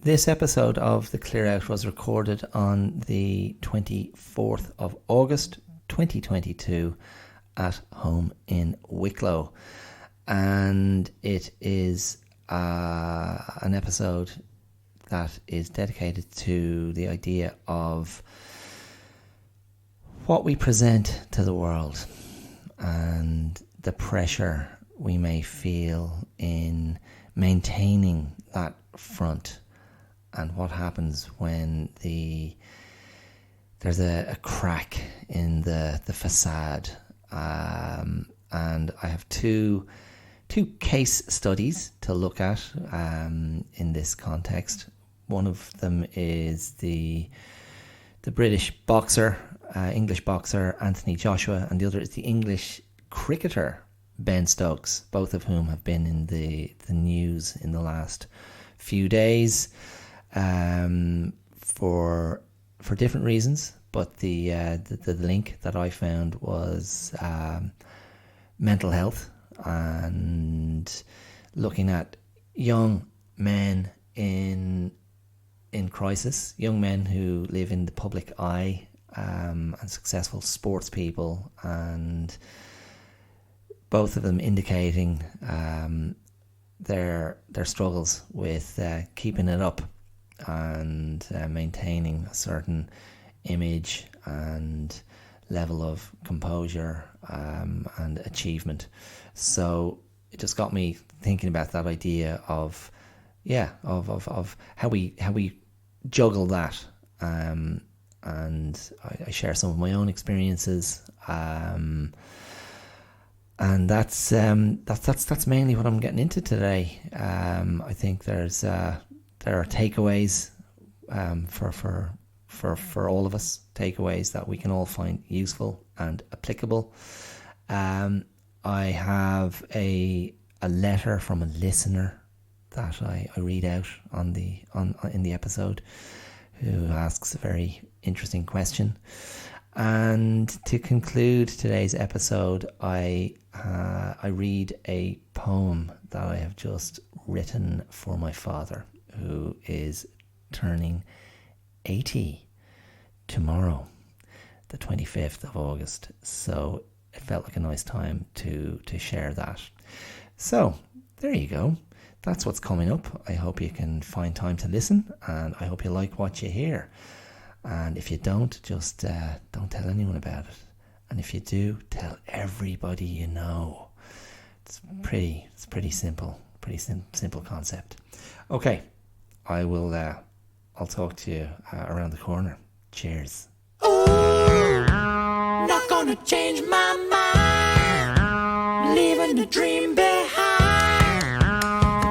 This episode of The Clear Out was recorded on the 24th of August 2022 at home in Wicklow, and it is an episode that is dedicated to the idea of what we present to the world and the pressure we may feel in maintaining that front, and what happens when there's a crack in the facade. And I have two case studies to look at in this context. One of them is the British boxer, English boxer Anthony Joshua, and the other is the English cricketer Ben Stokes, both of whom have been in the news in the last few days for different reasons. But the link that I found was mental health and looking at young men in crisis, young men who live in the public eye, and successful sports people, and both of them indicating their struggles with keeping it up and maintaining a certain image and level of composure and achievement. So it just got me thinking about that idea of how we juggle that, and I share some of my own experiences, and that's mainly what I'm getting into today. I think there are takeaways for all of us, takeaways that we can all find useful and applicable. I have a letter from a listener that I read out in the episode, who asks a very interesting question. And to conclude today's episode, I read a poem that I have just written for my father, who is turning 80 tomorrow, the 25th of August. So it felt like a nice time to share that. So there you go. That's what's coming up. I hope you can find time to listen, and I hope you like what you hear. And if you don't, just don't tell anyone about it. And if you do, tell everybody you know. It's pretty simple, simple concept. Okay, I'll talk to you around the corner. Cheers. Ooh, not gonna change my mind, leaving the dream behind,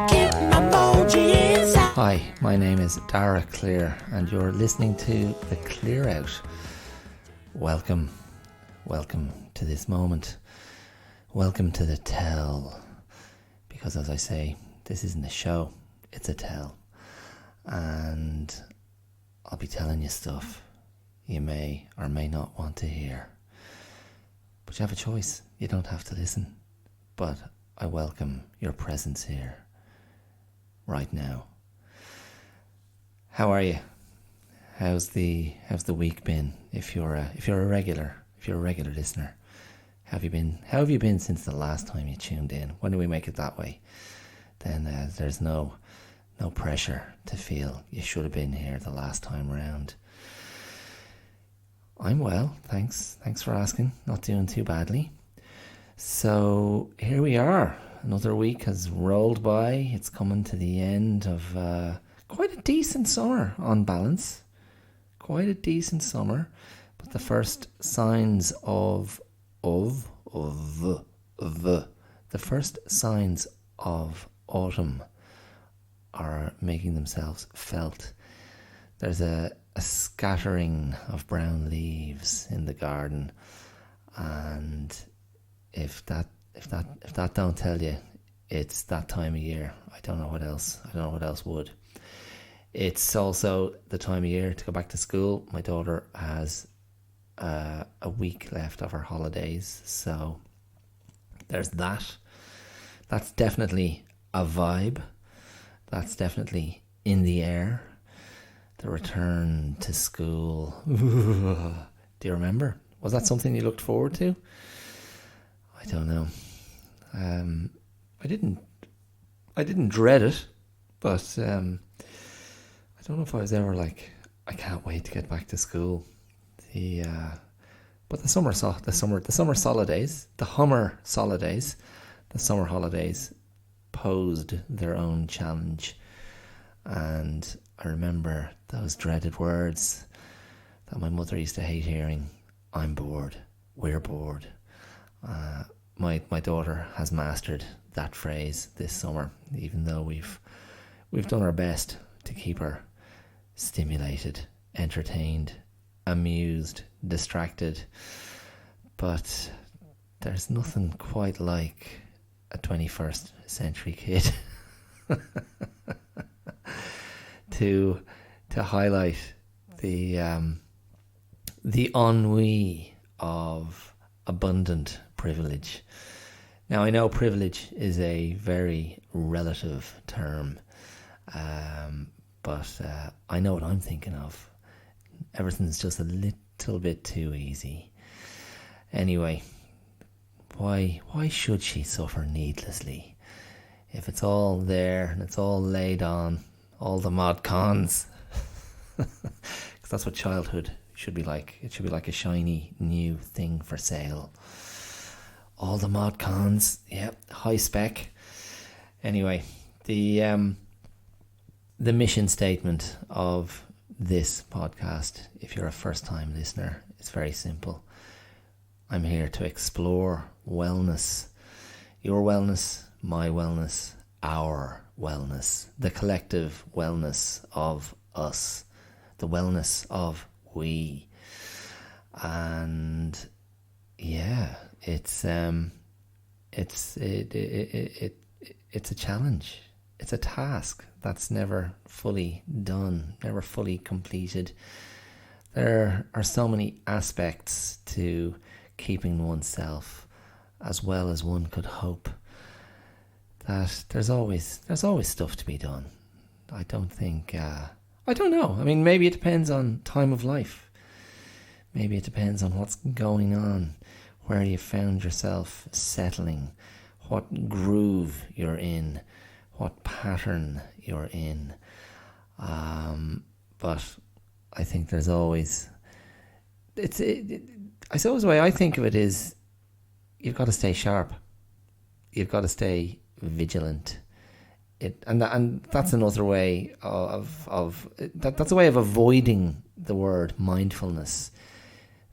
keep my moji inside. Hi, my name is Dara Clear, and you're listening to The Clear Out. Welcome to this moment. Welcome to the tell. Because as I say, this isn't a show, it's a tell. And I'll be telling you stuff you may or may not want to hear. But you have a choice. You don't have to listen. But I welcome your presence here right now. How are you? How's the week been? If you're a regular listener, how have you been since the last time you tuned in? When do we make it that way? Then there's no pressure to feel you should have been here the last time round. I'm well, thanks for asking. Not doing too badly. So here we are. Another week has rolled by. It's coming to the end of quite a decent summer on balance. Quite a decent summer. But the first signs of the first signs of autumn are making themselves felt. There's a scattering of brown leaves in the garden, and if that don't tell you it's that time of year, I don't know what else would. It's also the time of year to go back to school. My daughter has a week left of her holidays, so there's that. That's definitely a vibe. That's definitely in the air. The return to school. Do you remember? Was that something you looked forward to? I don't know. I didn't dread it, but I don't know if I was ever like, I can't wait to get back to school. But the summer holidays posed their own challenge, and I remember those dreaded words that my mother used to hate hearing. I'm bored. We're bored. My daughter has mastered that phrase this summer, even though we've done our best to keep her stimulated, entertained, amused, distracted. But there's nothing quite like a 21st century kid to highlight the ennui of abundant privilege. Now, I know privilege is a very relative term, but I know what I'm thinking of. Everything's just a little bit too easy. Anyway, why should she suffer needlessly? If it's all there and it's all laid on, all the mod cons. Because that's what childhood should be like. It should be like a shiny new thing for sale. All the mod cons, yeah, high spec. Anyway, the mission statement of this podcast, if you're a first-time listener, it's very simple. I'm here to explore wellness. Your wellness, my wellness, our wellness, the collective wellness of us, the wellness of we. And yeah, it's a challenge. It's a task that's never fully done, never fully completed. There are so many aspects to keeping oneself as well as one could hope, that there's always stuff to be done. I don't know. I mean, maybe it depends on time of life. Maybe it depends on what's going on, where you found yourself settling, what groove you're in, what pattern you're in. But I think there's always... I suppose the way I think of it is, you've got to stay sharp. You've got to stay vigilant. And that's another way that's a way of avoiding the word mindfulness.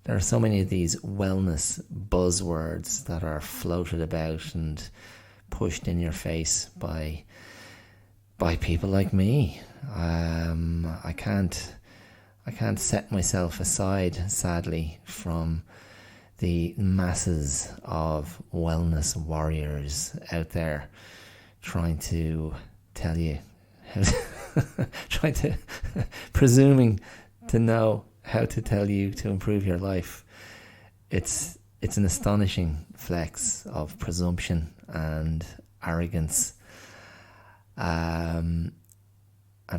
There are so many of these wellness buzzwords that are floated about and pushed in your face by people like me. I can't set myself aside, sadly, from the masses of wellness warriors out there trying to tell you, presuming to know how to tell you to improve your life. It's an astonishing flex of presumption and arrogance, and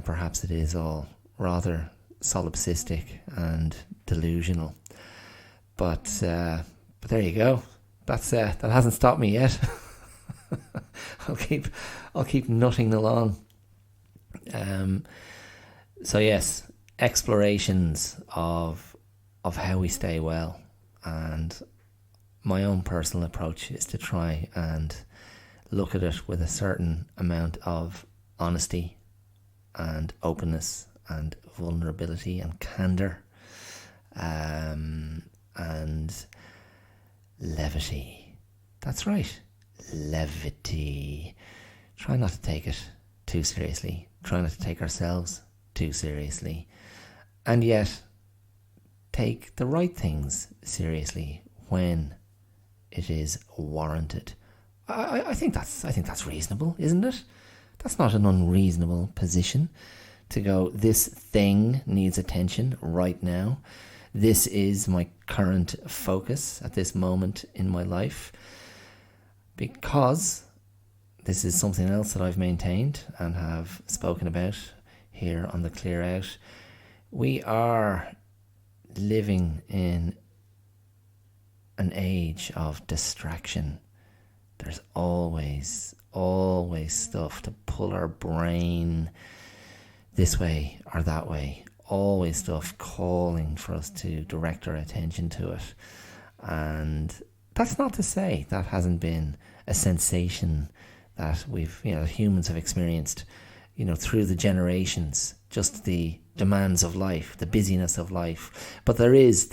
perhaps it is all rather solipsistic and delusional. But there you go. That hasn't stopped me yet. I'll keep nutting along. So yes, explorations of how we stay well, and my own personal approach is to try and look at it with a certain amount of honesty and openness and vulnerability and candour, and levity. That's right, levity. Try not to take it too seriously. Try not to take ourselves too seriously. And yet, take the right things seriously when it is warranted. I think that's reasonable, isn't it? That's not an unreasonable position to go, this thing needs attention right now. This is my current focus at this moment in my life, because this is something else that I've maintained and have spoken about here on the Clear Out. We are living in an age of distraction. There's always stuff to pull our brain this way or that way. Always stuff calling for us to direct our attention to it. And that's not to say that hasn't been a sensation that humans have experienced, through the generations, just the demands of life, the busyness of life. But there is,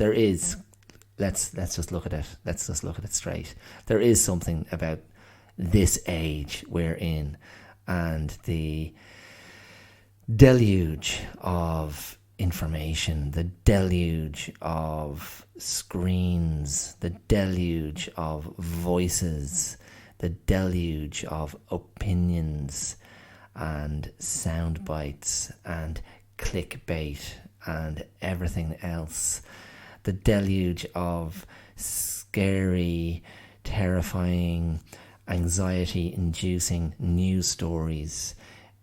let's just look at it. Let's just look at it straight. There is something about this age we're in and the deluge of information, the deluge of screens, the deluge of voices, the deluge of opinions and sound bites and clickbait and everything else, the deluge of scary, terrifying, anxiety-inducing news stories.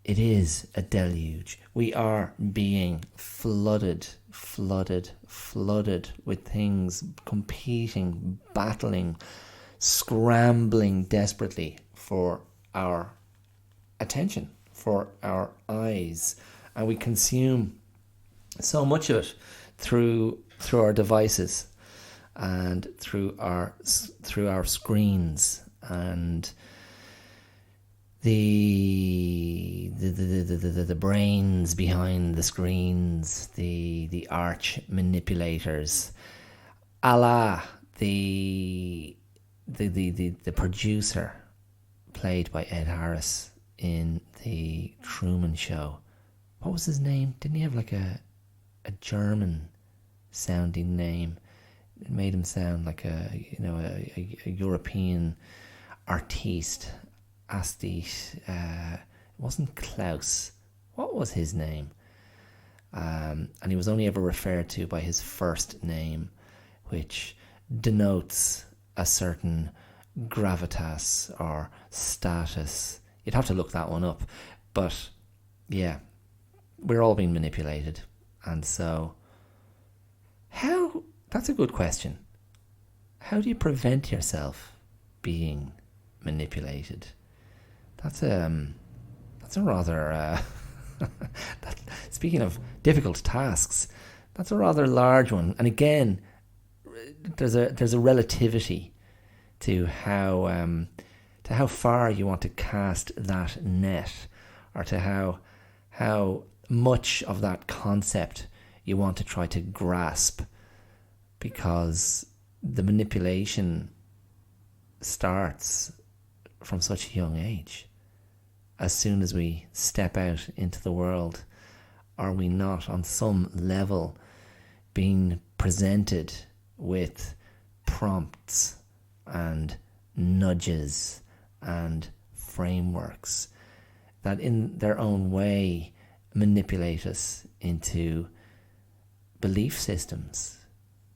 It is a deluge. We are being flooded with things competing, battling, scrambling desperately for our attention, for our eyes. And we consume so much of it through our devices and through our screens, and the brains behind the screens, the arch manipulators, a la the producer played by Ed Harris in the Truman Show. What was his name? Didn't he have like a German sounding name? It made him sound like a European artiste. Aesthete. It wasn't Klaus. What was his name? And he was only ever referred to by his first name, which denotes a certain gravitas or status. You'd have to look that one up. But yeah, we're all being manipulated. And so, that's a good question. How do you prevent yourself being manipulated? That's a rather speaking of difficult tasks, that's a rather large one. And again, there's a relativity to how far you want to cast that net, or to how much of that concept you want to try to grasp, because the manipulation starts from such a young age. As soon as we step out into the world, are we not on some level being presented with prompts and nudges and frameworks that in their own way manipulate us into belief systems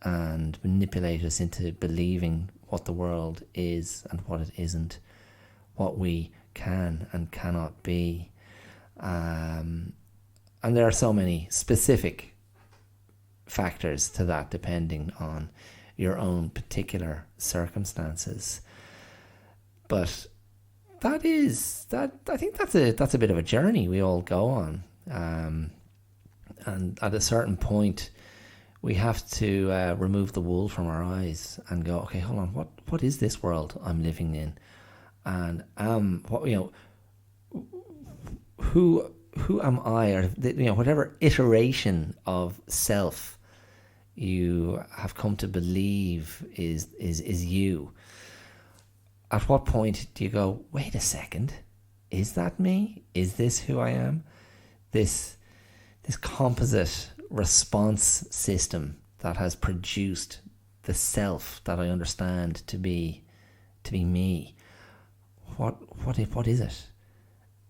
and manipulate us into believing what the world is and what it isn't, what we can and cannot be. And there are so many specific factors to that depending on your own particular circumstances. But I think that's a bit of a journey we all go on. And at a certain point, we have to remove the wool from our eyes and go, okay, hold on, what is this world I'm living in? And who am I, or whatever iteration of self you have come to believe is you. At what point do you go, wait a second, is that me? Is this who I am? This composite response system that has produced the self that I understand to be me. What is it?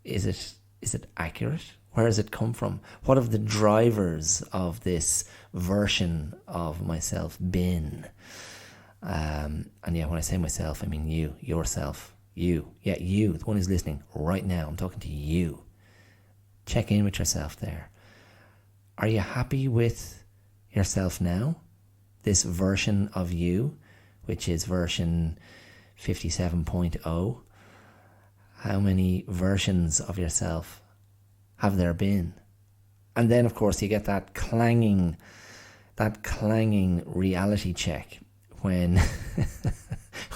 Is it accurate? Where does it come from? What have the drivers of this version of myself been? And yeah, when I say myself, I mean you, yourself, you. Yeah, you, the one who's listening right now. I'm talking to you. check in with yourself there. Are you happy with yourself now? This version of you, which is version 57.0. How many versions of yourself have there been? And then, of course, you get that clanging reality check when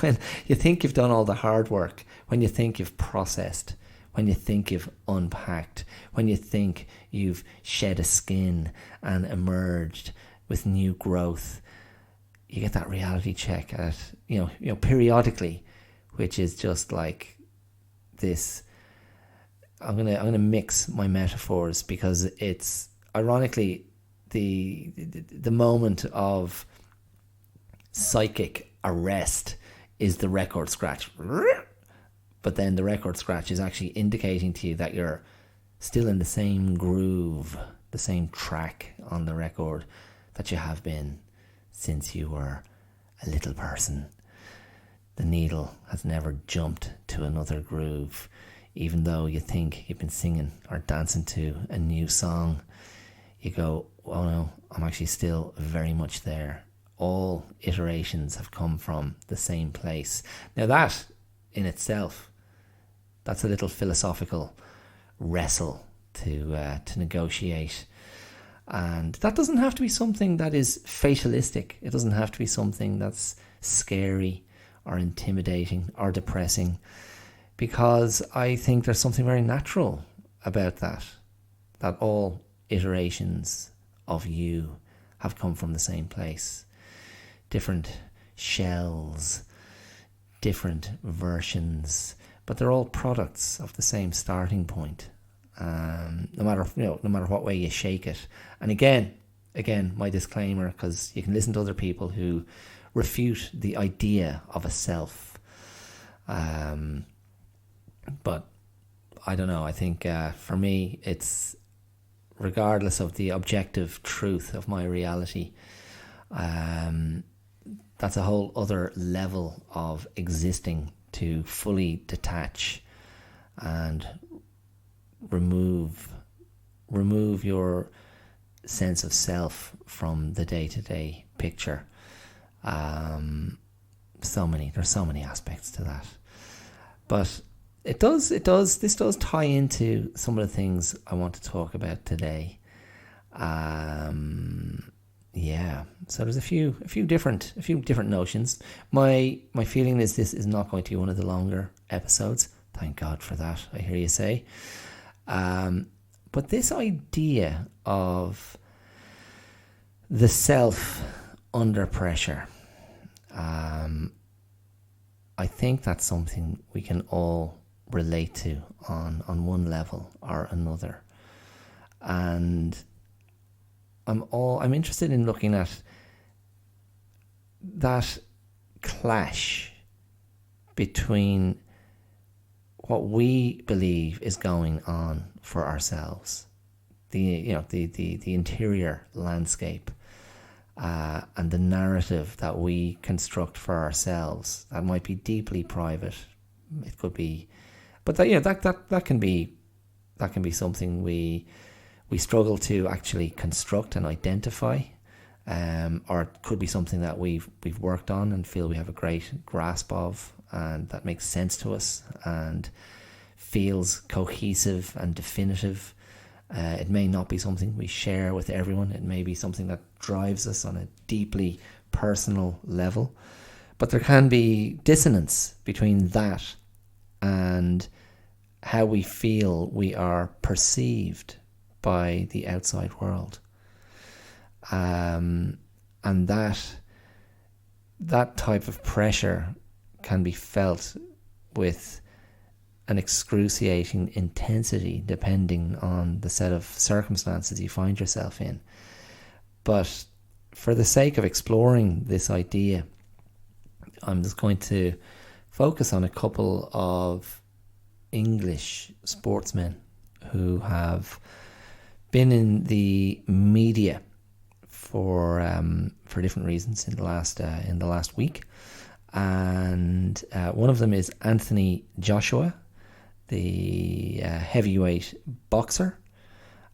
when you think you've done all the hard work, when you think you've processed, when you think you've unpacked, when you think you've shed a skin and emerged with new growth. You get that reality check at periodically, which is just like this. I'm gonna mix my metaphors because it's ironically the moment of psychic arrest is the record scratch, but then the record scratch is actually indicating to you that you're still in the same groove, the same track on the record that you have been since you were a little person. The needle has never jumped to another groove, even though you think you've been singing or dancing to a new song. You go, oh no, I'm actually still very much there. All iterations have come from the same place. Now that in itself, that's a little philosophical wrestle to negotiate. And that doesn't have to be something that is fatalistic. It doesn't have to be something that's scary or intimidating or depressing, because I think there's something very natural about that all iterations of you have come from the same place. Different shells, different versions, but they're all products of the same starting point. No matter what way you shake it. And again, my disclaimer, because you can listen to other people who refute the idea of a self. But I don't know. I think for me, it's regardless of the objective truth of my reality. That's a whole other level of existing, to fully detach and remove your sense of self from the day-to-day picture. There's so many aspects to that, but this does tie into some of the things I want to talk about today. So there's a few different notions. My feeling is this is not going to be one of the longer episodes. Thank God for that, I hear you say. But this idea of the self under pressure, I think that's something we can all relate to on one level or another. And I'm interested in looking at that clash between what we believe is going on for ourselves, the interior landscape, and the narrative that we construct for ourselves. That might be deeply private. It could be, but that can be something we struggle to actually construct and identify, or it could be something that we've worked on and feel we have a great grasp of, and that makes sense to us and feels cohesive and definitive. It may not be something we share with everyone. It may be something that drives us on a deeply personal level. But there can be dissonance between that and how we feel we are perceived by the outside world. And that type of pressure can be felt with an excruciating intensity depending on the set of circumstances you find yourself in. But for the sake of exploring this idea, I'm just going to focus on a couple of English sportsmen who have been in the media for different reasons in the last week. And one of them is Anthony Joshua, the heavyweight boxer,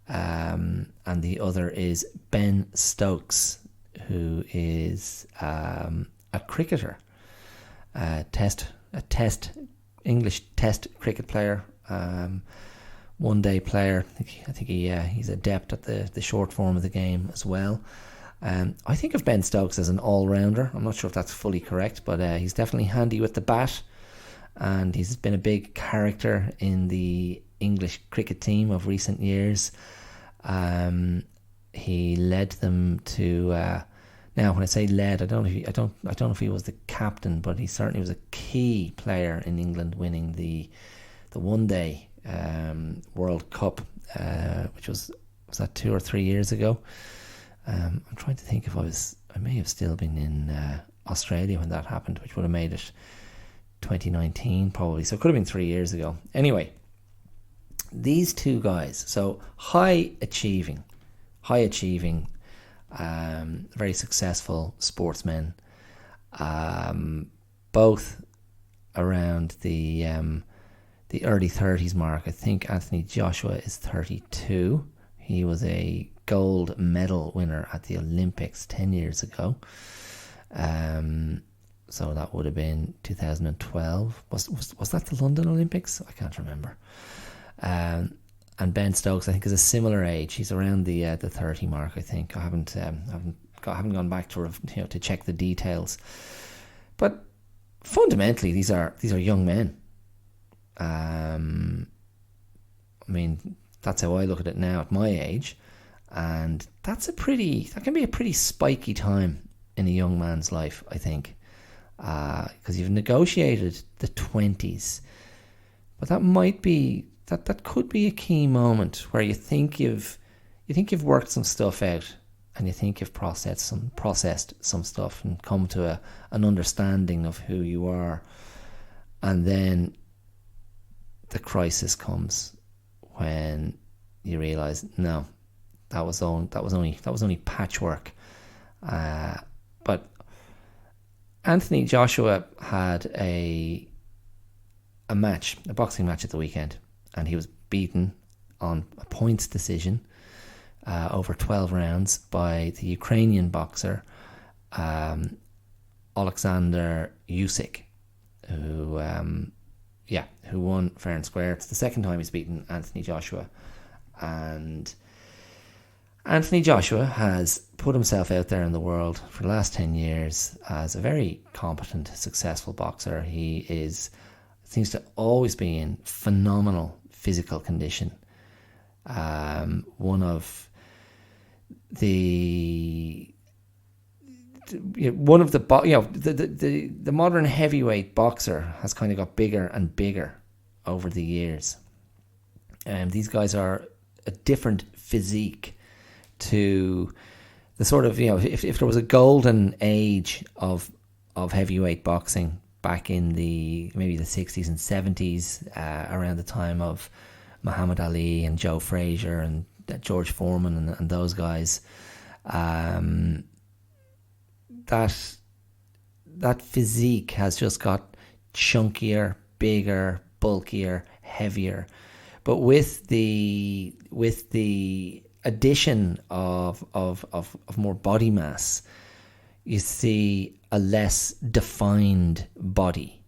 and the other is Ben Stokes, who is a cricketer, a English Test cricket player, one-day player. I think he's adept at the short form of the game as well. I think of Ben Stokes as an all-rounder. I'm not sure if that's fully correct, but he's definitely handy with the bat, and he's been a big character in the English cricket team of recent years. He led them to. Now, when I say led, I don't know if he was the captain, but he certainly was a key player in England winning the one-day World Cup, which was that 2 or 3 years ago. I'm trying to think if I may have still been in Australia when that happened, which would have made it 2019 probably. So it could have been 3 years ago. Anyway, these two guys, so high achieving, very successful sportsmen, both around the early 30s mark. I think Anthony Joshua is 32. He was a gold medal winner at the Olympics 10 years ago. So that would have been 2012. Was that the London Olympics? I can't remember. And Ben Stokes, I think, is a similar age. He's around the 30 mark, I think. I haven't gone back to check the details. But fundamentally, these are young men. I mean, that's how I look at it now at my age, and that can be a pretty spiky time in a young man's life, I think, because you've negotiated the 20s, but that could be a key moment where you think you've worked some stuff out, and you think you've processed some stuff and come to an understanding of who you are, and then the crisis comes when you realise, no, that was only patchwork. But Anthony Joshua had a boxing match at the weekend, and he was beaten on a points decision over 12 rounds by the Ukrainian boxer Alexander Usyk, who won fair and square. It's the second time he's beaten Anthony Joshua, and Anthony Joshua has put himself out there in the world for the last 10 years as a very competent, successful boxer. He seems to always be in phenomenal physical condition. One of the modern heavyweight boxer has kind of got bigger and bigger over the years. These guys are a different physique to the sort of, if there was a golden age of heavyweight boxing back in maybe the 60s and 70s, around the time of Muhammad Ali and Joe Frazier and George Foreman and those guys, that physique has just got chunkier, bigger, bulkier, heavier. But with the addition of more body mass, you see a less defined body,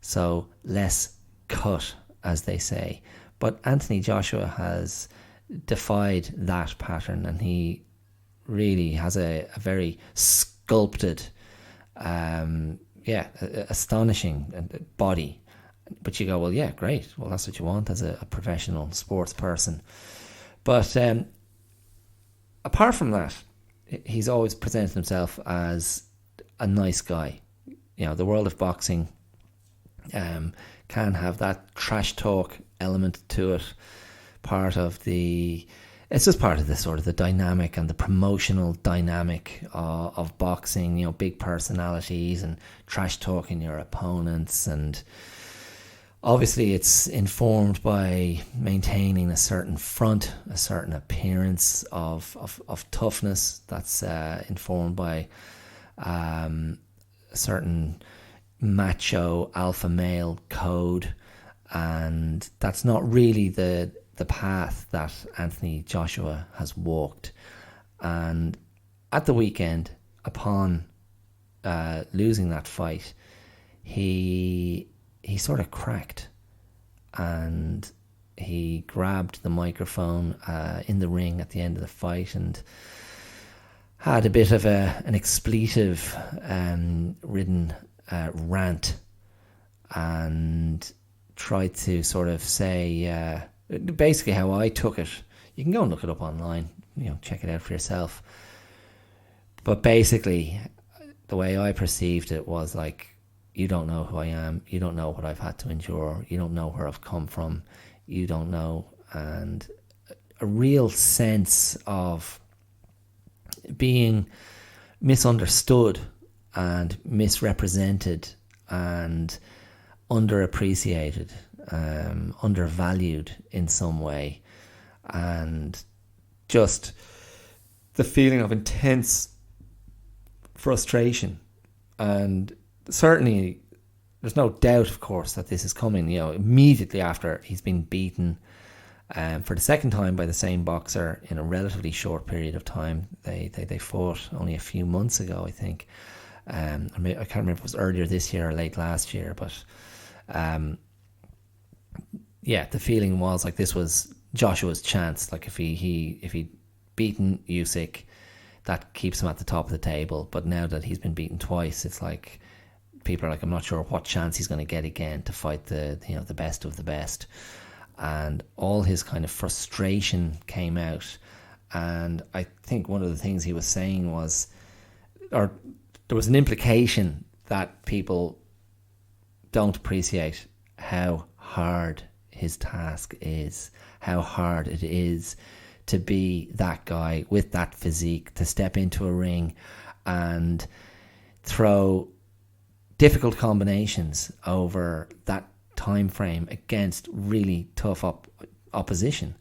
so less cut, as they say. But Anthony Joshua has defied that pattern, and he really has a very sculpted, astonishing body. But you go, well, yeah, great. Well, that's what you want as a professional sports person. But apart from that, he's always presented himself as a nice guy. The world of boxing can have that trash talk element to it. It's just part of the sort of the dynamic and the promotional dynamic of boxing. Big personalities and trash talking your opponents, and obviously it's informed by maintaining a certain front, a certain appearance of toughness. That's informed by a certain macho alpha male code, and that's not really the the path that Anthony Joshua has walked. And at the weekend, upon losing that fight, he sort of cracked, and he grabbed the microphone in the ring at the end of the fight and had a bit of an expletive ridden rant, and tried to sort of say basically how I took it. You can go and look it up online, check it out for yourself. But basically, the way I perceived it was like, you don't know who I am, you don't know what I've had to endure, you don't know where I've come from, you don't know. And a real sense of being misunderstood and misrepresented and underappreciated, undervalued in some way, and just the feeling of intense frustration. And certainly there's no doubt, of course, that this is coming, immediately after he's been beaten for the second time by the same boxer in a relatively short period of time. They fought only a few months ago, I think. I can't remember if it was earlier this year or late last year, but the feeling was like this was Joshua's chance. Like if he'd beaten Usyk, that keeps him at the top of the table. But now that he's been beaten twice, it's like people are like, I'm not sure what chance he's going to get again to fight the best of the best. And all his kind of frustration came out. And I think one of the things he was saying was, or there was an implication that people don't appreciate how hard his task is, how hard it is to be that guy with that physique, to step into a ring and throw difficult combinations over that time frame against really tough opposition.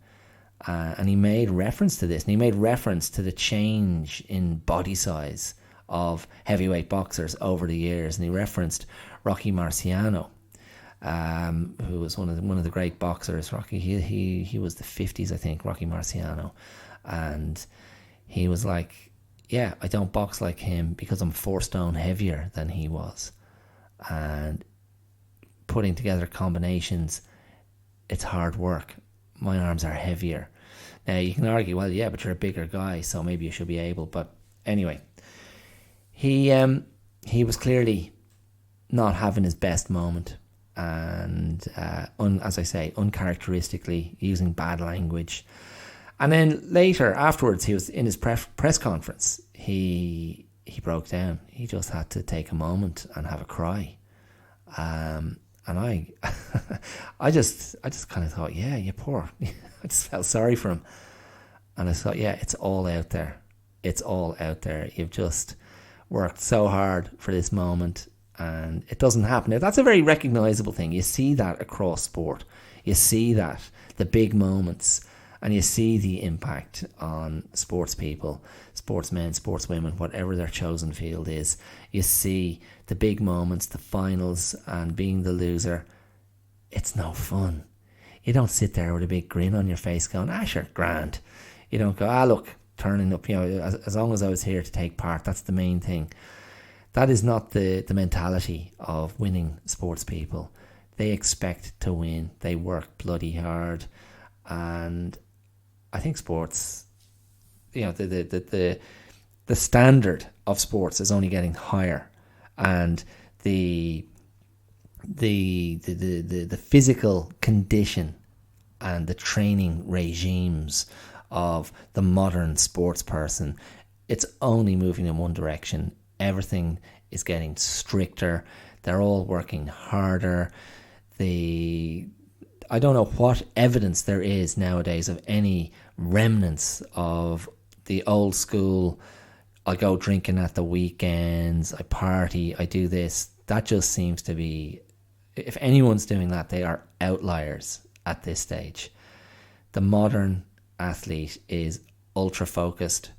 And he made reference to this, and he made reference to the change in body size of heavyweight boxers over the years, and he referenced Rocky Marciano, who was one of the great boxers. Rocky, he was the 50s, I think, Rocky Marciano, and he was like, yeah, I don't box like him because I'm 4 stone heavier than he was, and putting together combinations, it's hard work. My arms are heavier. Now you can argue, well, yeah, but you're a bigger guy, so maybe you should be able. But anyway, he was clearly not having his best moment, and as I say, uncharacteristically using bad language. And then later, afterwards, he was in his press conference. He broke down. He just had to take a moment and have a cry. And I just kind of thought, yeah, you poor. I just felt sorry for him. And I thought, yeah, it's all out there. It's all out there. You've just worked so hard for this moment, and it doesn't happen. Now, that's a very recognisable thing. You see that across sport. You see that, the big moments, and you see the impact on sports people, sportsmen, sportswomen, whatever their chosen field is. You see the big moments, the finals, and being the loser. It's no fun. You don't sit there with a big grin on your face going, sure, grand. You don't go, look, turning up, as long as I was here to take part, that's the main thing. That is not the mentality of winning sports people. They expect to win. They work bloody hard. And I think sports, the standard of sports is only getting higher, and the physical condition and the training regimes of the modern sports person, it's only moving in one direction. Everything is getting stricter. They're all working harder. I don't know what evidence there is nowadays of any remnants of the old school, I go drinking at the weekends, I party, I do this. That just seems to be, if anyone's doing that, they are outliers at this stage. The modern athlete is ultra focused,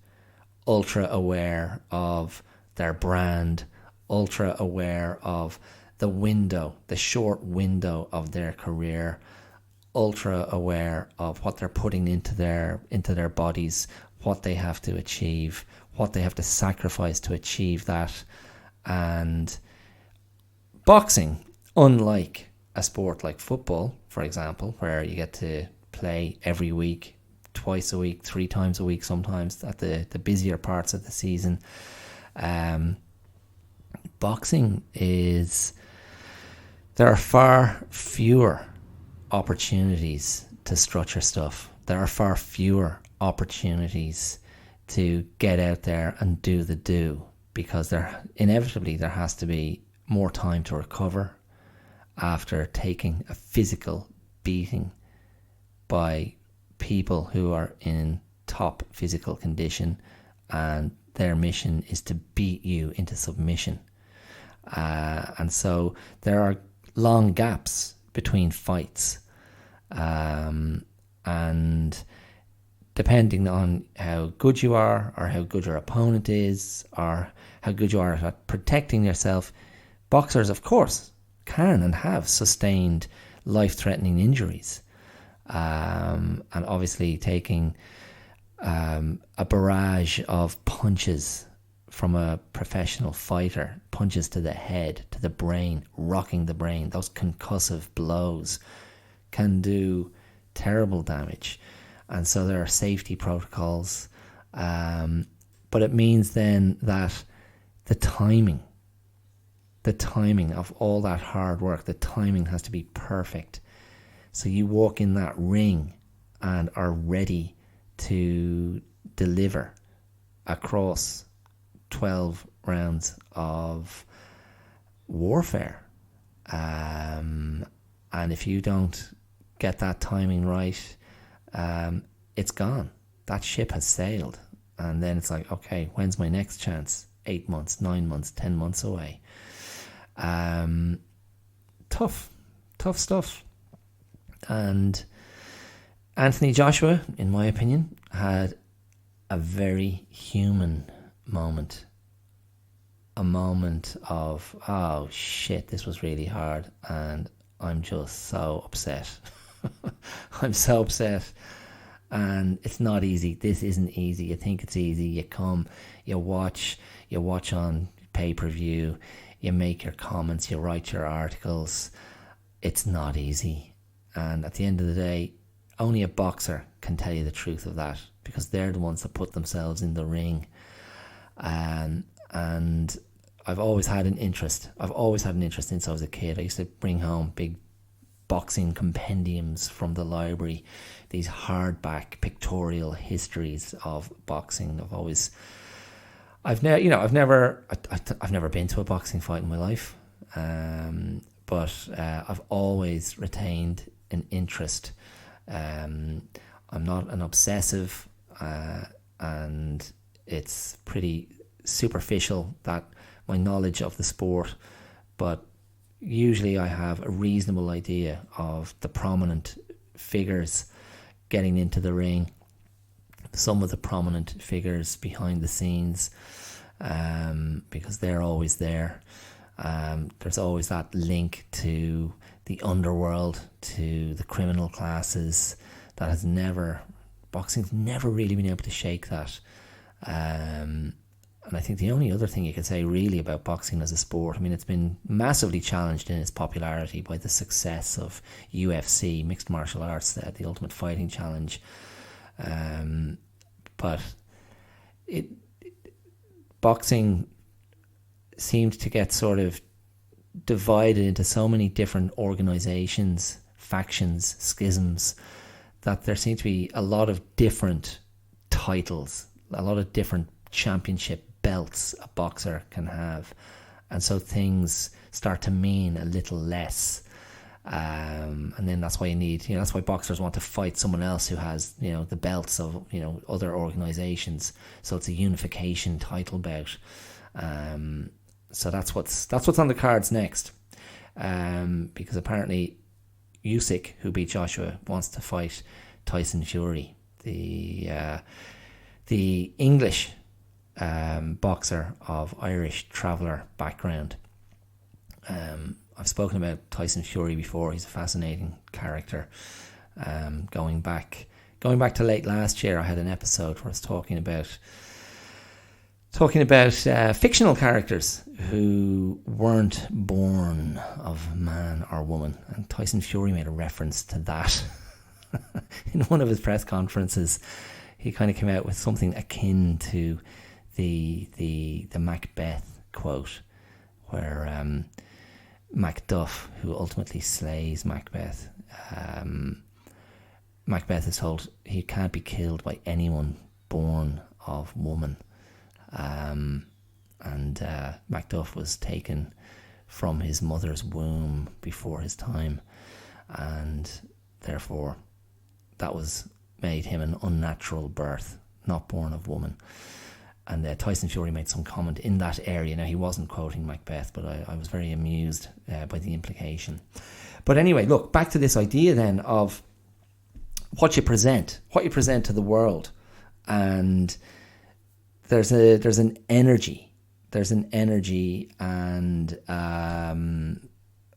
ultra aware of their brand, ultra aware of the short window of their career, ultra aware of what they're putting into their bodies, what they have to achieve, what they have to sacrifice to achieve that. And boxing, unlike a sport like football, for example, where you get to play every week, twice a week, 3 times a week sometimes at the busier parts of the season, boxing is, there are far fewer opportunities to structure stuff. There are far fewer opportunities to get out there and do the do, because there has to be more time to recover after taking a physical beating by people who are in top physical condition, and their mission is to beat you into submission. And so there are long gaps between fights, and depending on how good you are, or how good your opponent is, or how good you are at protecting yourself, boxers, of course, can and have sustained life-threatening injuries. And obviously taking a barrage of punches from a professional fighter, punches to the head, to the brain, rocking the brain, those concussive blows can do terrible damage. And so there are safety protocols, but it means then that the timing of all that hard work, the timing has to be perfect. So you walk in that ring and are ready to deliver across 12 rounds of warfare. And if you don't get that timing right, it's gone. That ship has sailed. And then it's like, okay, when's my next chance? 8 months, 9 months, 10 months away. Tough stuff. And Anthony Joshua, in my opinion, had a very human moment. A moment of, oh shit, this was really hard, and I'm just so upset. I'm so upset, and it's not easy. This isn't easy. You think it's easy. You come, you watch on pay-per-view, you make your comments, you write your articles. It's not easy. And at the end of the day, only a boxer can tell you the truth of that, because they're the ones that put themselves in the ring. And I've always had an interest. Since I was a kid. I used to bring home big boxing compendiums from the library, these hardback pictorial histories of boxing. I've never been to a boxing fight in my life, but I've always retained an interest. I'm not an obsessive, and it's pretty superficial, that my knowledge of the sport, but usually I have a reasonable idea of the prominent figures getting into the ring, some of the prominent figures behind the scenes, because they're always there. There's always that link to the underworld, to the criminal classes, boxing's never really been able to shake that. And I think the only other thing you could say really about boxing as a sport, I mean, it's been massively challenged in its popularity by the success of UFC, mixed martial arts, the Ultimate Fighting Challenge. But boxing seemed to get sort of divided into so many different organizations, factions, schisms, that there seem to be a lot of different titles, a lot of different championship belts a boxer can have, and so things start to mean a little less. And then that's why that's why boxers want to fight someone else who has, the belts of, other organizations. So it's a unification title bout. So that's what's on the cards next. Because apparently Usyk, who beat Joshua, wants to fight Tyson Fury, the English boxer of Irish traveller background. I've spoken about Tyson Fury before. He's a fascinating character. Going back to late last year, I had an episode where I was talking about fictional characters who weren't born of man or woman, and Tyson Fury made a reference to that in one of his press conferences. He kind of came out with something akin to the Macbeth quote, where Macduff, who ultimately slays Macbeth, Macbeth is told he can't be killed by anyone born of woman. And Macduff was taken from his mother's womb before his time, and therefore that was made him an unnatural birth, not born of woman. And Tyson Fury made some comment in that area. Now, he wasn't quoting Macbeth, but I was very amused by the implication. But anyway, look, back to this idea then of what you present to the world. And there's an energy and an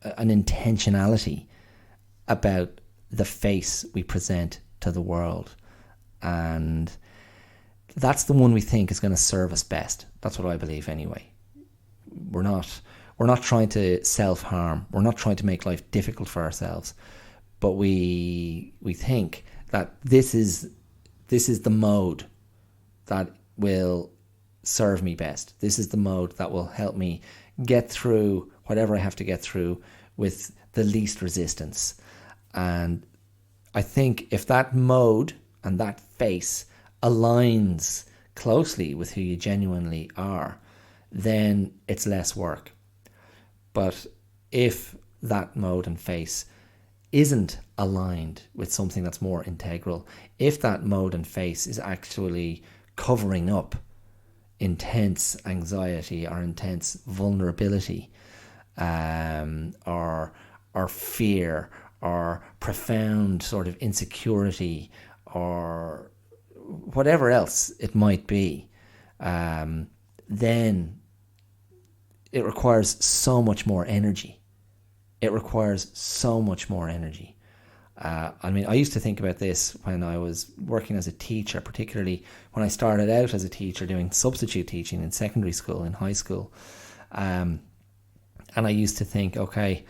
intentionality about the face we present to the world, and that's the one we think is going to serve us best. That's what I believe anyway. We're not trying to self-harm. We're not trying to make life difficult for ourselves, but we think that this is the mode that will serve me best. This is the mode that will help me get through whatever I have to get through with the least resistance. And I think if that mode and that face aligns closely with who you genuinely are, then it's less work. But if that mode and face isn't aligned with something that's more integral, if that mode and face is actually covering up intense anxiety or intense vulnerability, or fear, or profound sort of insecurity, or whatever else it might be, then it requires so much more energy. I mean, I used to think about this when I was working as a teacher, particularly when I started out as a teacher doing substitute teaching in secondary school, in high school. And I used to think, okay,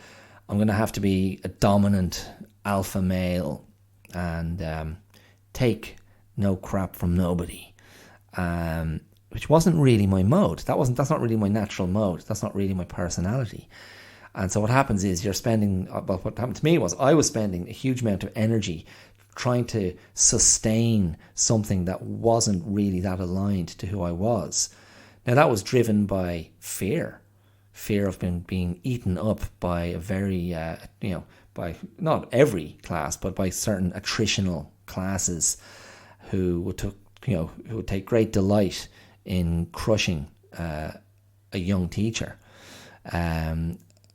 I'm going to have to be a dominant alpha male and take no crap from nobody, which wasn't really my mode. That's not really my natural mode. That's not really my personality. And so what happens is what happened to me was I was spending a huge amount of energy trying to sustain something that wasn't really that aligned to who I was. Now, that was driven by fear of being eaten up by a very, by not every class, but by certain attritional classes who would take great delight in crushing a young teacher.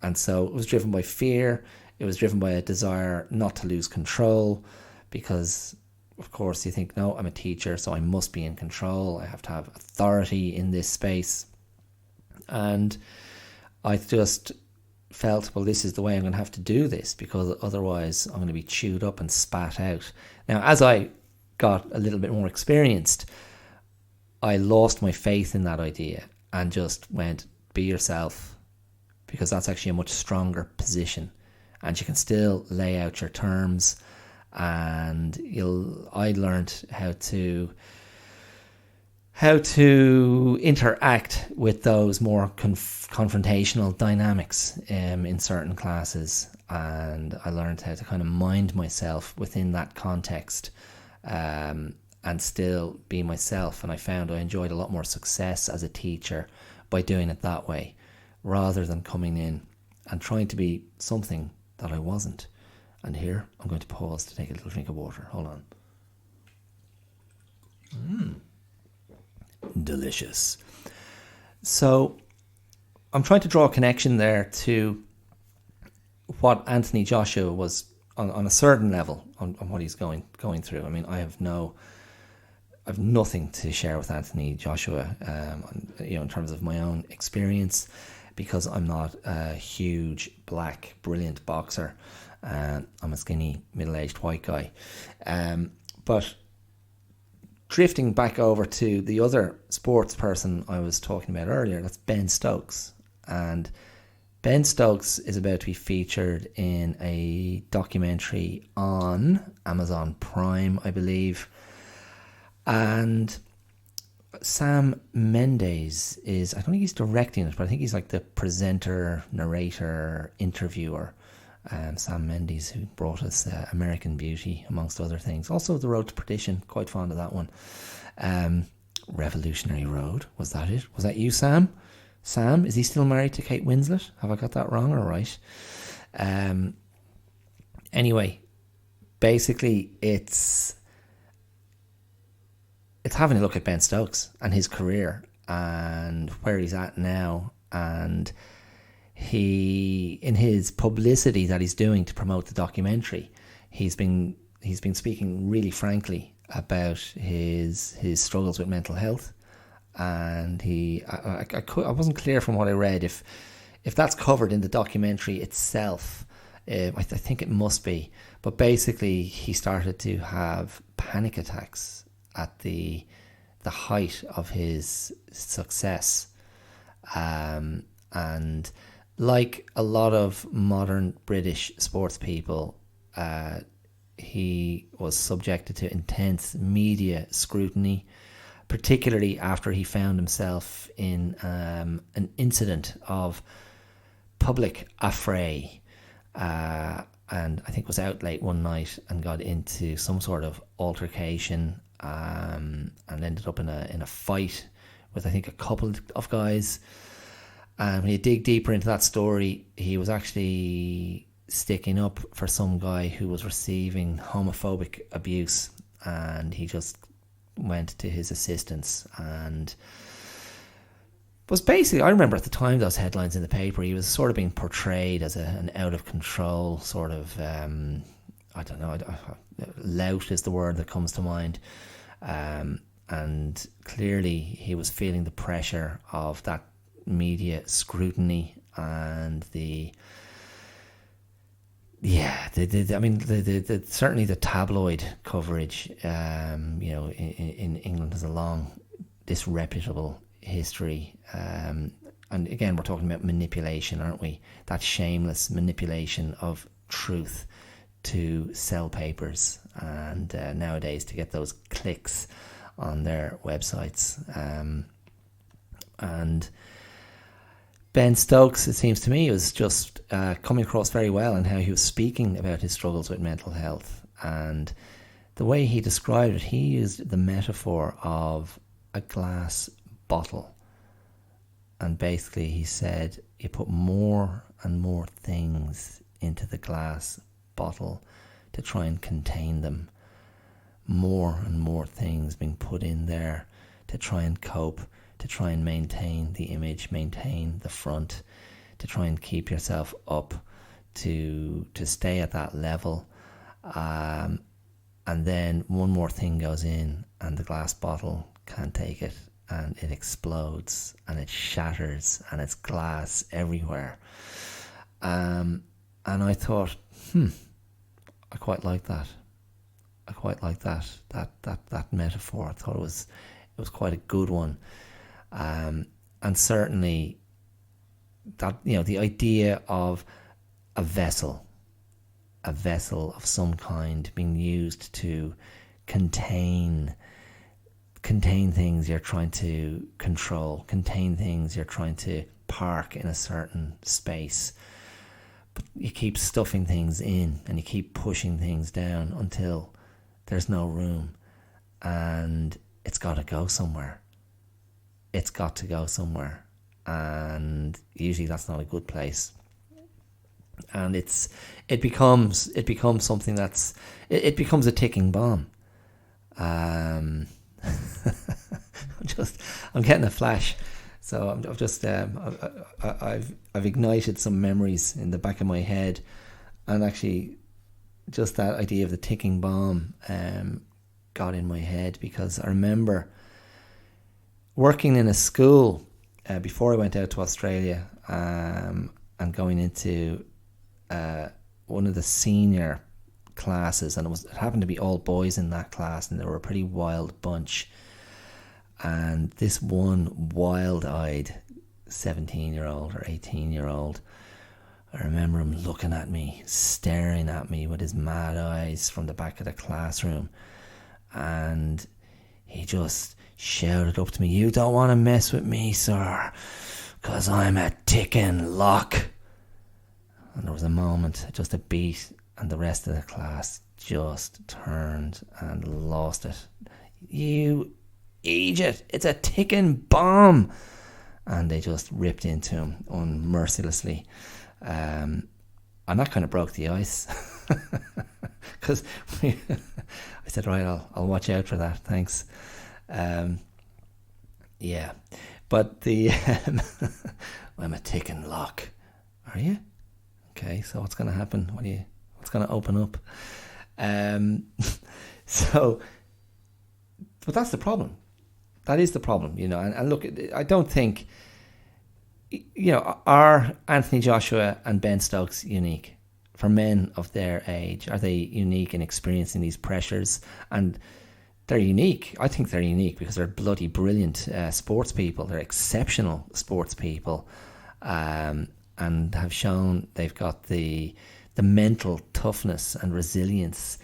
And so it was driven by fear. It was driven by a desire not to lose control, because, of course, you think, no, I'm a teacher, so I must be in control. I have to have authority in this space. And I just felt, well, this is the way I'm going to have to do this, because otherwise I'm going to be chewed up and spat out. Now, as I got a little bit more experienced, I lost my faith in that idea and just went, be yourself, because that's actually a much stronger position, and you can still lay out your terms. And I learned how to interact with those more confrontational dynamics in certain classes, and I learned how to kind of mind myself within that context, and still be myself. And I found I enjoyed a lot more success as a teacher by doing it that way, rather than coming in and trying to be something that I wasn't. And here, I'm going to pause to take a little drink of water. Hold on. Delicious. So, I'm trying to draw a connection there to what Anthony Joshua was, on a certain level, on what he's going through. I mean, I have nothing to share with Anthony Joshua, in terms of my own experience, because I'm not a huge, black, brilliant boxer. I'm a skinny, middle-aged white guy. But drifting back over to the other sports person I was talking about earlier, that's Ben Stokes. And Ben Stokes is about to be featured in a documentary on Amazon Prime, I believe. And Sam Mendes is, I don't think he's directing it, but I think he's like the presenter, narrator, interviewer. Sam Mendes, who brought us American Beauty, amongst other things. Also The Road to Perdition, quite fond of that one. Revolutionary Road, was that it? Was that you, Sam? Sam, is he still married to Kate Winslet? Have I got that wrong or right? Anyway, basically it's having a look at Ben Stokes and his career and where he's at now, and he, in his publicity that he's doing to promote the documentary, he's been speaking really frankly about his struggles with mental health. And I wasn't clear from what I read if that's covered in the documentary itself. I think it must be. But basically, he started to have panic attacks at the height of his success, and like a lot of modern British sports people, he was subjected to intense media scrutiny, particularly after he found himself in an incident of public affray, and I think was out late one night and got into some sort of altercation, and ended up in a fight with, I think, a couple of guys. And when you dig deeper into that story, he was actually sticking up for some guy who was receiving homophobic abuse, and he just went to his assistance and was basically, I remember at the time those headlines in the paper, he was sort of being portrayed as an out of control sort of, I don't know, lout is the word that comes to mind, and clearly he was feeling the pressure of that media scrutiny and certainly the tabloid coverage, in England has a long, disreputable history. And again, we're talking about manipulation, aren't we? That shameless manipulation of truth to sell papers and nowadays to get those clicks on their websites. And Ben Stokes, it seems to me, was just coming across very well in how he was speaking about his struggles with mental health. And the way he described it, he used the metaphor of a glass bottle. And basically he said you put more and more things into the glass bottle to try and contain them. More and more things being put in there to try and cope, to try and maintain the image, maintain the front, to try and keep yourself up, to stay at that level. And then one more thing goes in and the glass bottle can't take it, and it explodes and it shatters and it's glass everywhere. And I thought, I quite like that. I quite like that metaphor. I thought it was quite a good one. And certainly that, the idea of a vessel of some kind being used to contain things you're trying to control, contain things you're trying to park in a certain space. But you keep stuffing things in and you keep pushing things down until there's no room, and it's got to go somewhere. It's got to go somewhere, and usually that's not a good place. And it becomes something it becomes a ticking bomb. I'm getting a flash, so I've just I've ignited some memories in the back of my head, and actually just that idea of the ticking bomb got in my head, because I remember working in a school before I went out to Australia, and going into one of the senior classes, and it happened to be all boys in that class, and they were a pretty wild bunch. And this one wild-eyed 17-year-old or 18-year-old, I remember him looking at me, staring at me with his mad eyes from the back of the classroom, and he just shouted up to me, "You don't want to mess with me, sir, 'cause I'm a ticking lock." And there was a moment, just a beat, and the rest of the class just turned and lost it. "You idiot, it's a ticking bomb!" And they just ripped into him unmercilessly. And that kind of broke the ice. Because I said, right, I'll watch out for that, thanks. Yeah. But I'm a ticking lock. Are you? Okay, so what's going to happen? What's going to open up? But that's the problem. That is the problem, and look, I don't think, are Anthony Joshua and Ben Stokes unique? For men of their age, are they unique in experiencing these pressures? And they're unique. I think they're unique because they're bloody brilliant sports people. They're exceptional sports people, and have shown they've got the mental toughness and resilience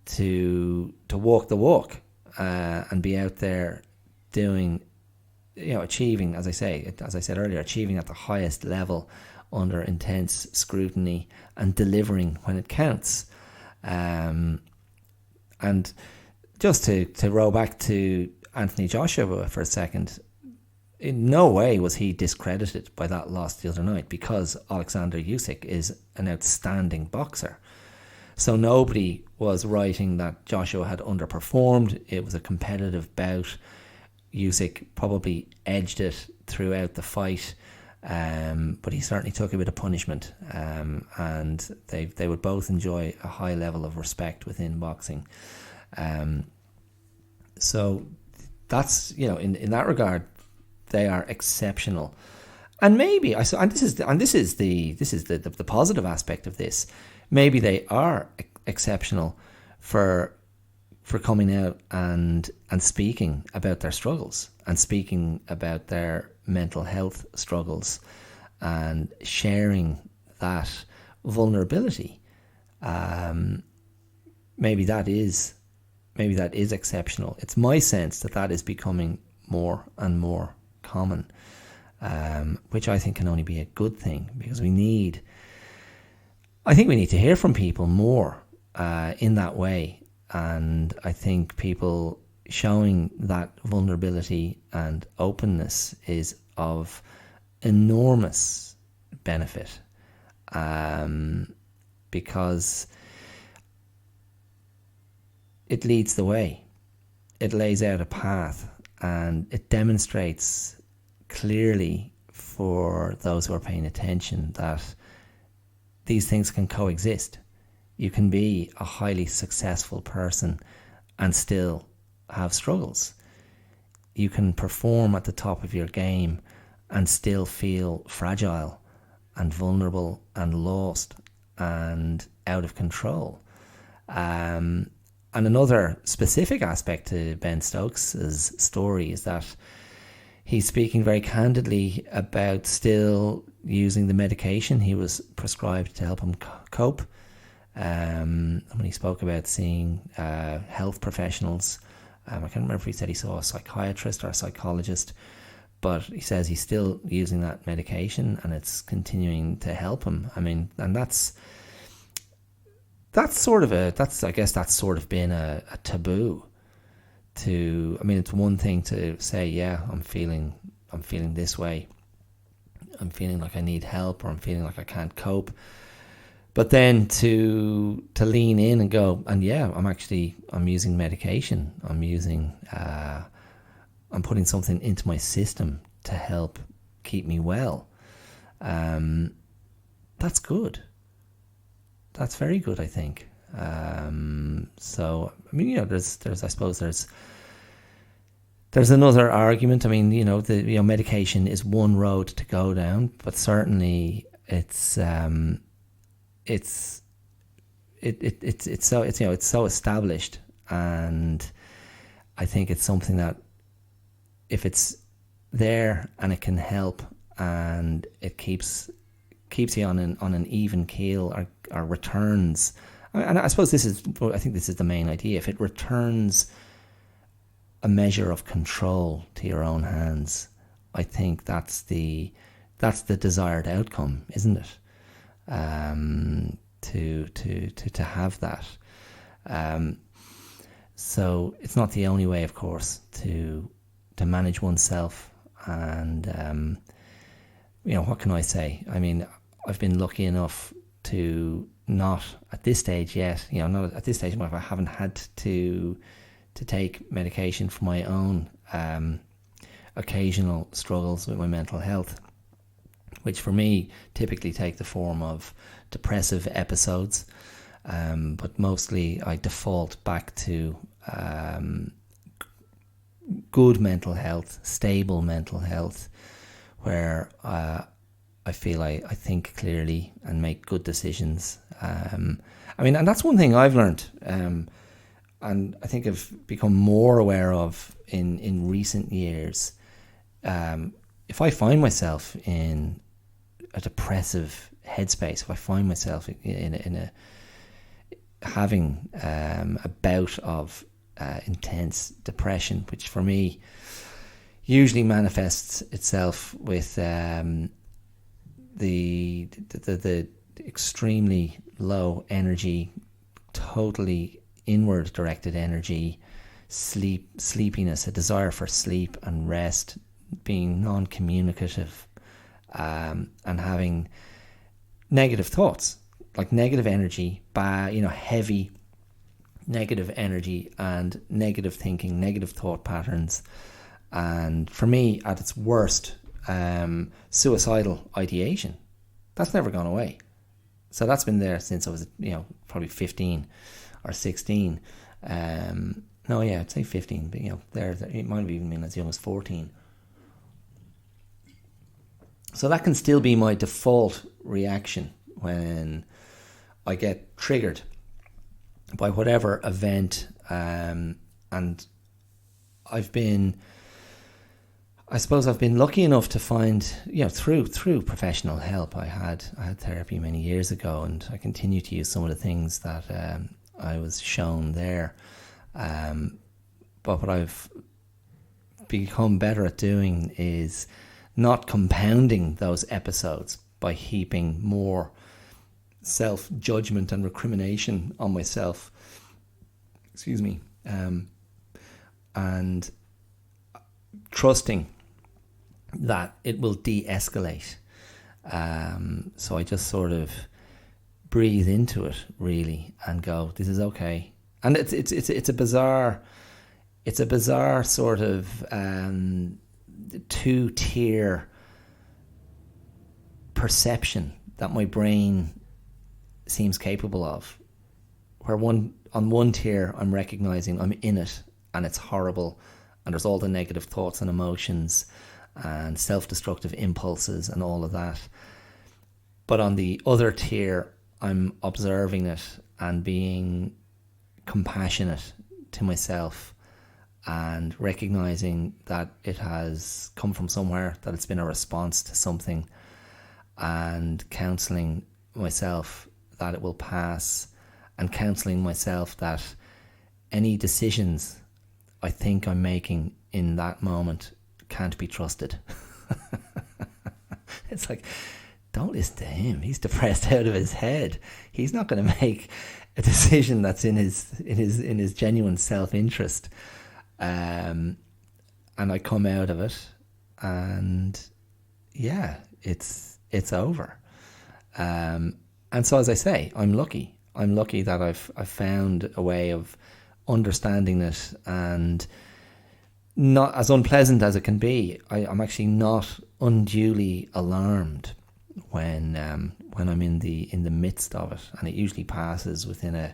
to walk the walk and be out there doing, achieving, as I said earlier, achieving at the highest level under intense scrutiny and delivering when it counts. And just to roll back to Anthony Joshua for a second, in no way was he discredited by that loss the other night, because Alexander Usyk is an outstanding boxer. So nobody was writing that Joshua had underperformed. It was a competitive bout. Usyk probably edged it throughout the fight, but he certainly took a bit of punishment, and they would both enjoy a high level of respect within boxing. So that's, in that regard, they are exceptional. And maybe this is the positive aspect of this. Maybe they are exceptional for coming out and speaking about their struggles, and speaking about their mental health struggles, and sharing that vulnerability. Maybe that is exceptional. It's my sense that is becoming more and more common, which I think can only be a good thing, because I think we need to hear from people more in that way. And I think people showing that vulnerability and openness is of enormous benefit, because it leads the way. It lays out a path, and it demonstrates clearly for those who are paying attention that these things can coexist. You can be a highly successful person and still have struggles. You can perform at the top of your game and still feel fragile and vulnerable and lost and out of control. And another specific aspect to Ben Stokes' story is that he's speaking very candidly about still using the medication he was prescribed to help him cope. When he spoke about seeing health professionals, I can't remember if he said he saw a psychiatrist or a psychologist, but he says he's still using that medication and it's continuing to help him. I mean, and that's sort of been a taboo. It's one thing to say, yeah, I'm feeling this way, I'm feeling like I need help, or I'm feeling like I can't cope. But then to lean in and go, and yeah, I'm using medication. I'm putting something into my system to help keep me well. That's good. That's very good, I think. There's another argument. Medication is one road to go down, but certainly it's it's so established, and I think it's something that if it's there and it can help and it keeps you on an even keel, or returns. And I suppose this is the main idea. If it returns a measure of control to your own hands, I think that's the desired outcome, isn't it? To have that. So it's not the only way, of course, to manage oneself. And what can I say? I mean, I've been lucky enough to not at this stage yet. Not at this stage in my life. I haven't had to take medication for my own occasional struggles with my mental health, which for me typically take the form of depressive episodes, but mostly I default back to good mental health, stable mental health, where I feel I think clearly and make good decisions. And that's one thing I've learned, and I think I've become more aware of in recent years. If I find myself in a depressive headspace, if I find myself in having a bout of intense depression, which for me usually manifests itself with the extremely low energy, totally inward directed energy, sleepiness, a desire for sleep and rest, being non-communicative, and having negative thoughts, like negative energy, heavy negative energy and negative thinking, negative thought patterns. And for me, at its worst, suicidal ideation. That's never gone away. So that's been there since I was, probably 15 or 16. I'd say 15, but there it might have even been as young as 14. So that can still be my default reaction when I get triggered by whatever event, and I've been lucky enough to find, through professional help. I had therapy many years ago, and I continue to use some of the things that I was shown there. But what I've become better at doing is not compounding those episodes by heaping more self-judgment and recrimination on myself. Excuse me. And trusting that it will de-escalate. So I just sort of breathe into it, really, and go, this is okay. And it's a bizarre sort of two-tier perception that my brain seems capable of, where on one tier I'm recognizing I'm in it and it's horrible and there's all the negative thoughts and emotions and self-destructive impulses and all of that. But on the other tier, I'm observing it and being compassionate to myself and recognizing that it has come from somewhere, that it's been a response to something, and counseling myself that it will pass, and counseling myself that any decisions I think I'm making in that moment can't be trusted. It's like, don't listen to him. He's depressed out of his head. He's not going to make a decision that's in his genuine self-interest. And I come out of it, and yeah, it's over. And so, as I say, I'm lucky. I'm lucky that I've found a way of understanding it, and not as unpleasant as it can be. I'm actually not unduly alarmed when I'm in the midst of it, and it usually passes within a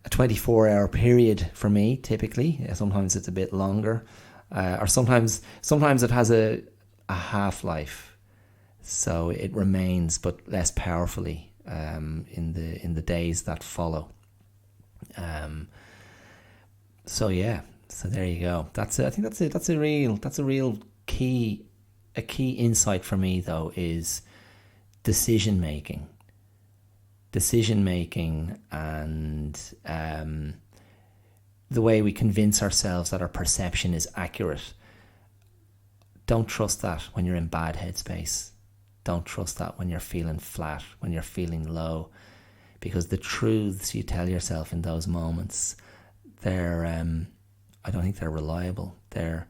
24-hour period for me. Typically, sometimes it's a bit longer, or sometimes it has a half-life, so it remains, but less powerfully. in the days that follow. So there you go. That's it. I think that's it. That's a real key. A key insight for me, though, is decision making, and the way we convince ourselves that our perception is accurate. Don't trust that when you're in bad headspace. Don't trust that when you're feeling flat, when you're feeling low, because the truths you tell yourself in those moments, they're I don't think they're reliable. They're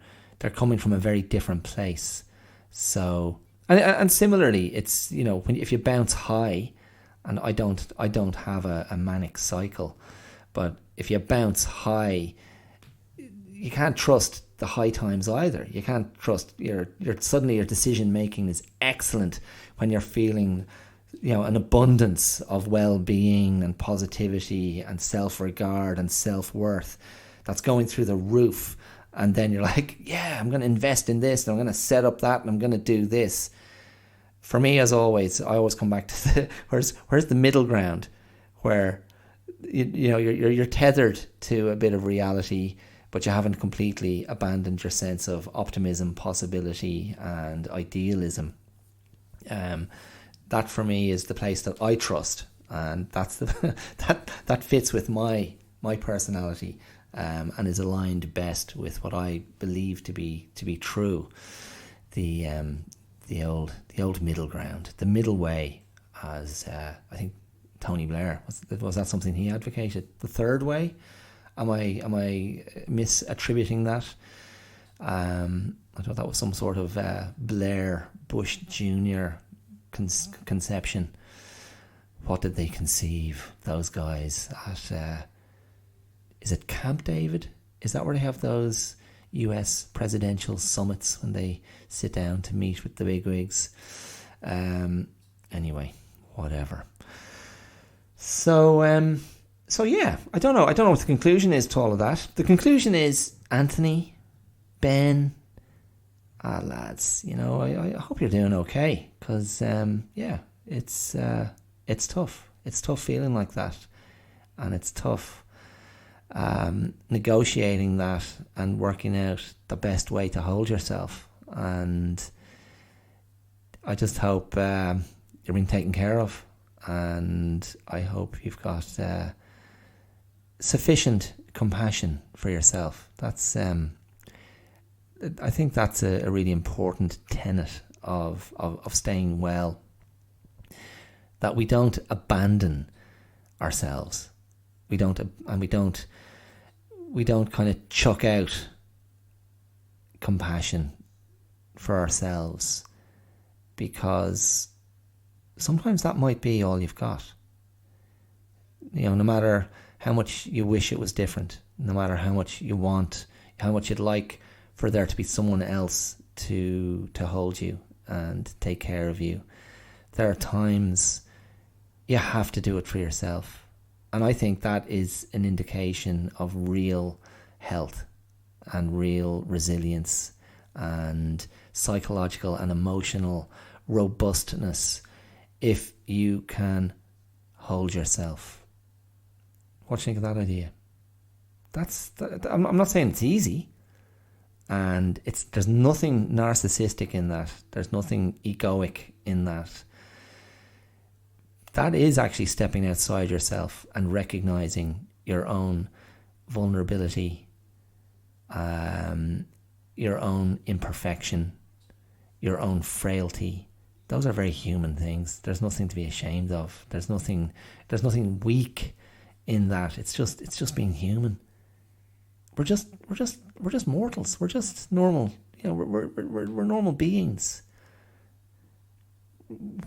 coming from a very different place. So and similarly, it's, you know, if you bounce high, and I don't have a manic cycle, but if you bounce high, you can't trust the high times either. You can't trust suddenly your decision making is excellent when you're feeling, you know, an abundance of well-being and positivity and self-regard and self-worth that's going through the roof. And then you're like, yeah, I'm going to invest in this, and I'm going to set up that, and I'm going to do this. For me, as always, I always come back to where's the middle ground, where you're tethered to a bit of reality, but you haven't completely abandoned your sense of optimism, possibility, and idealism. That for me is the place that I trust, and that's that fits with my personality, and is aligned best with what I believe to be true. The old middle ground, the middle way, as I think Tony Blair was that something he advocated? The third way. Am I misattributing that? I thought that was some sort of Blair Bush Jr. conception. What did they conceive, those guys, at is it Camp David? Is that where they have those US presidential summits when they sit down to meet with the bigwigs? Anyway, whatever. So yeah, I don't know what the conclusion is to all of that. The conclusion is, Anthony, Ben, lads, you know, I hope you're doing okay, because it's tough. It's tough feeling like that, and it's tough negotiating that and working out the best way to hold yourself. And I just hope you're being taken care of, and I hope you've got sufficient compassion for yourself. That's I think that's a really important tenet of staying well, that we don't abandon ourselves. We don't kind of chuck out compassion for ourselves, because sometimes that might be all you've got. You know, no matter how much you wish it was different, no matter how much you want, how much you'd like for there to be someone else to hold you and take care of you, there are times you have to do it for yourself. And I think that is an indication of real health and real resilience and psychological and emotional robustness, if you can hold yourself. What do you think of that idea? I'm not saying it's easy, and there's nothing narcissistic in that. There's nothing egoic in that. That is actually stepping outside yourself and recognizing your own vulnerability, your own imperfection, your own frailty. Those are very human things. There's nothing to be ashamed of. There's nothing weak in that. It's just being human. We're just mortals. We're just normal. You know, we're normal beings.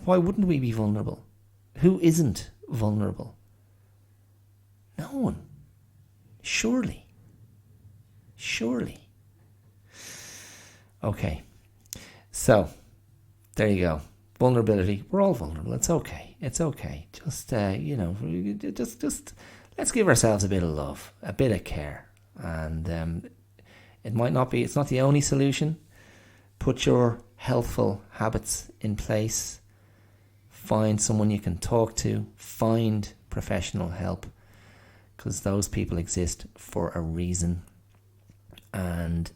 Why wouldn't we be vulnerable? Who isn't vulnerable? No one. Surely. Okay. So, there you go. Vulnerability. We're all vulnerable. It's okay. Just, just let's give ourselves a bit of love, a bit of care. And it's not the only solution. Put your healthful habits in place. find someone you can talk to, find professional help, because those people exist for a reason. And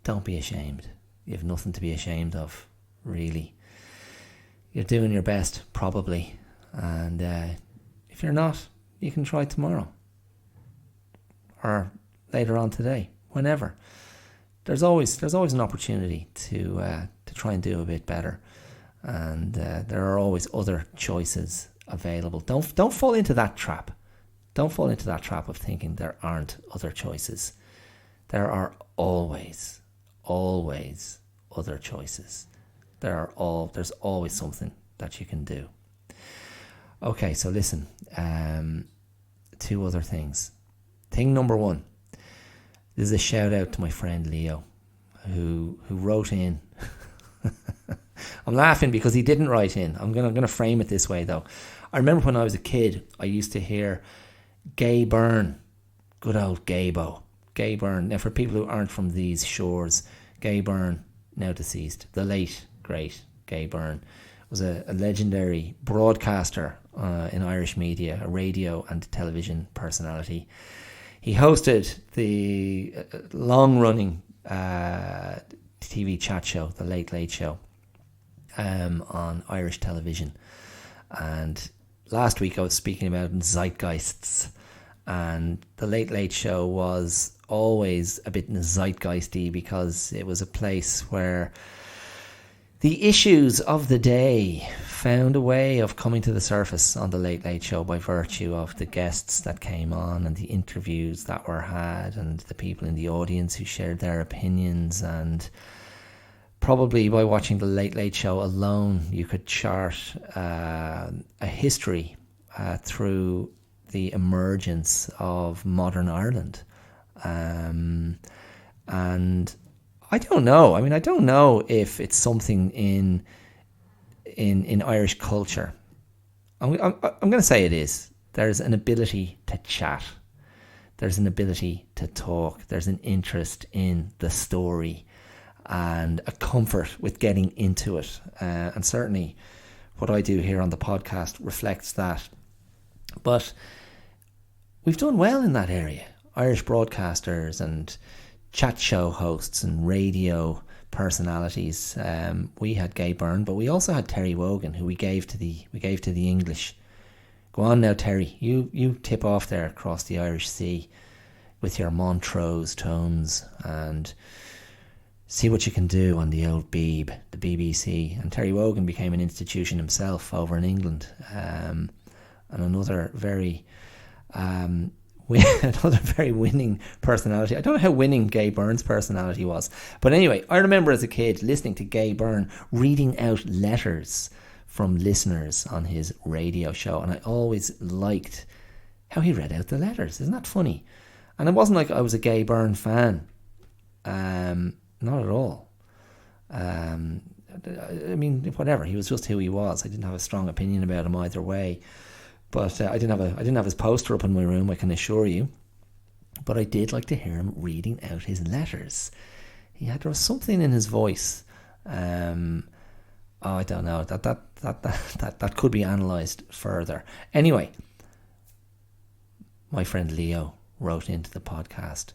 don't be ashamed. You have nothing to be ashamed of, really. You're doing your best, probably. And if you're not, you can try tomorrow. Or later on today, whenever. There's always an opportunity to try and do a bit better. And there are always other choices available. Don't fall into that trap. Don't fall into that trap of thinking there aren't other choices. There are always other choices. There's always something that you can do. Okay, so listen, 2 other things. Thing number 1, this is a shout out to my friend Leo, who wrote in. I'm laughing because he didn't write in. I'm gonna frame it this way though. I remember when I was a kid, I used to hear Gay Byrne, good old Gaybo. Gay Byrne. Now, for people who aren't from these shores, Gay Byrne, now deceased, the late, great Gay Byrne, was a legendary broadcaster in Irish media, a radio and television personality. He hosted the long-running TV chat show, The Late Late Show, on Irish television. And last week I was speaking about zeitgeists, and The Late Late Show was always a bit zeitgeisty because it was a place where the issues of the day found a way of coming to the surface on The Late Late Show by virtue of the guests that came on and the interviews that were had and the people in the audience who shared their opinions. And probably by watching The Late Late Show alone, you could chart a history through the emergence of modern Ireland. And I don't know. I mean, I don't know if it's something in Irish culture. I'm going to say it is. There's an ability to chat. There's an ability to talk. There's an interest in the story and a comfort with getting into it. And certainly what I do here on the podcast reflects that. But we've done well in that area. Irish broadcasters and chat show hosts and radio personalities. We had Gay Byrne, but we also had Terry Wogan, who we gave to the English. Go on now, Terry. You tip off there across the Irish Sea with your Montrose tones and see what you can do on the old Beeb, the BBC. And Terry Wogan became an institution himself over in England. And another very winning personality. I don't know how winning Gay Byrne's personality was. But anyway, I remember as a kid listening to Gay Byrne reading out letters from listeners on his radio show. And I always liked how he read out the letters. Isn't that funny? And it wasn't like I was a Gay Byrne fan. Not at all. I mean, whatever. He was just who he was. I didn't have a strong opinion about him either way. But I didn't have his poster up in my room, I can assure you. But I did like to hear him reading out his letters. There was something in his voice. I don't know. That could be analysed further. Anyway, my friend Leo wrote into the podcast.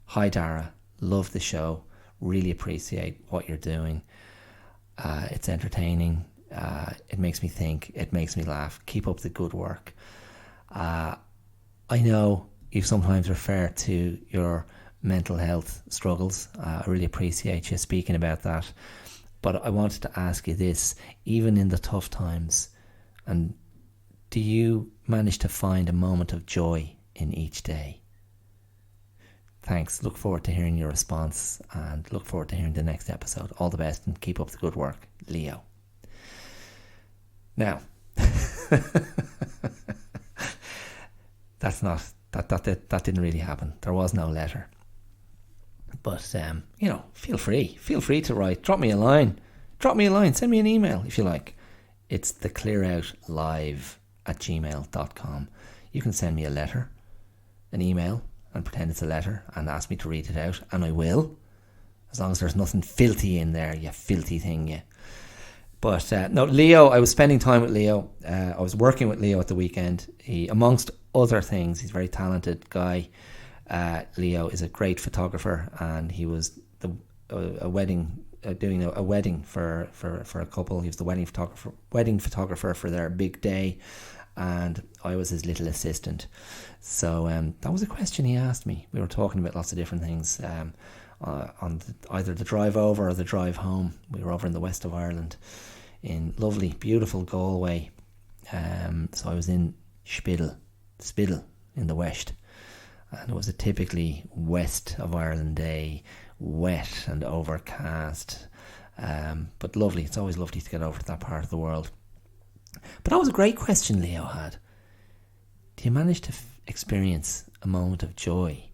Hi Dara, love the show. Really appreciate what you're doing. It's entertaining. It makes me think. It makes me laugh. Keep up the good work. I know you sometimes refer to your mental health struggles. I really appreciate you speaking about that. But I wanted to ask you this, even in the tough times, and do you manage to find a moment of joy in each day? Thanks. Look forward to hearing your response and look forward to hearing the next episode. All the best and keep up the good work, Leo. Now, that didn't really happen. There was no letter. But, feel free to write. Drop me a line. Send me an email if you like. It's theclearoutlive@gmail.com. You can send me a letter, an email, and pretend it's a letter and ask me to read it out, and I will. As long as there's nothing filthy in there, you filthy thing, you. But no, Leo, I was spending time with Leo. I was working with Leo at the weekend. He, amongst other things, he's a very talented guy. Leo is a great photographer, and he was a wedding doing a wedding for a couple. He was the wedding photographer for their big day, and I was his little assistant. So that was a question he asked me. We were talking about lots of different things on either the drive over or the drive home. We were over in the west of Ireland, in lovely, beautiful Galway. So I was in Spiddal in the west, and it was a typically west of Ireland day, wet and overcast, but lovely. It's always lovely to get over to that part of the world. But that was a great question Leo had. Do you manage to experience a moment of joy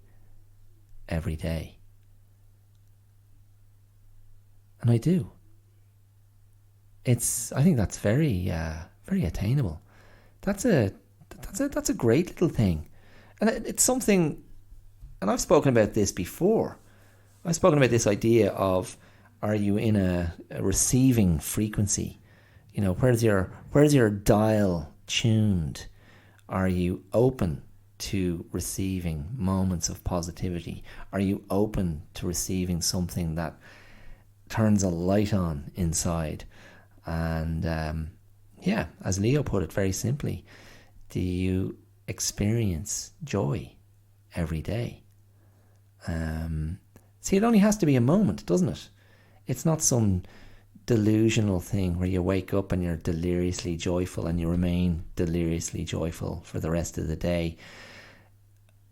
every day? And I do. I think that's very attainable. That's a great little thing, and it's something. And I've spoken about this before. I've spoken about this idea of, are you in a receiving frequency? You know, where's your dial tuned? Are you open to receiving moments of positivity? Are you open to receiving something that turns a light on inside? And as Leo put it very simply, do you experience joy every day? See, it only has to be a moment, doesn't it? It's not some delusional thing where you wake up and you're deliriously joyful and you remain deliriously joyful for the rest of the day.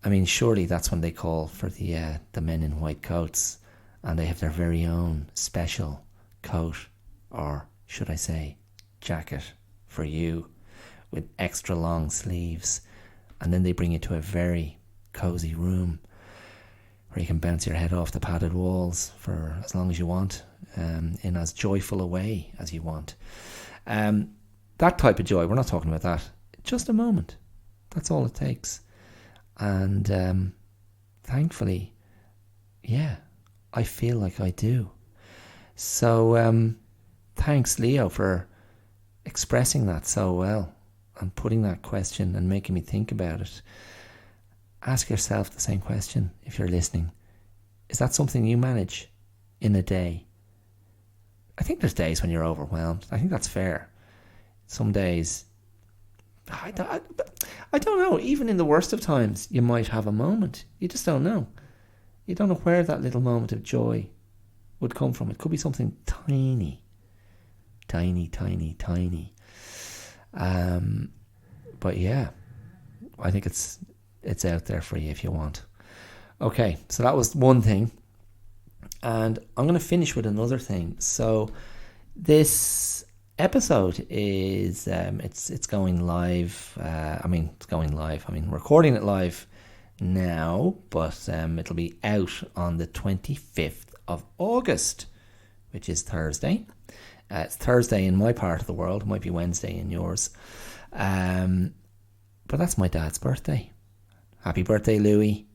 I mean, surely that's when they call for the men in white coats, and they have their very own special coat, or should I say jacket, for you, with extra long sleeves, and then they bring you to a very cozy room where you can bounce your head off the padded walls for as long as you want, in as joyful a way as you want. That type of joy, we're not talking about that. Just a moment. That's all it takes. And thankfully, I feel like I do. So thanks, Leo, for expressing that so well and putting that question and making me think about it. Ask yourself the same question if you're listening. Is that something you manage in a day? I think there's days when you're overwhelmed. I think that's fair. Some days, I don't know. Even in the worst of times, you might have a moment. You just don't know. You don't know where that little moment of joy would come from. It could be something tiny. But yeah, I think it's out there for you if you want. Okay, so that was one thing, and I'm going to finish with another thing. So this episode is it's going live. It's going live. We're recording it live now, but it'll be out on the 25th of August, which is Thursday. It's Thursday in my part of the world. It might be Wednesday in yours. But that's my dad's birthday. Happy birthday, Louis.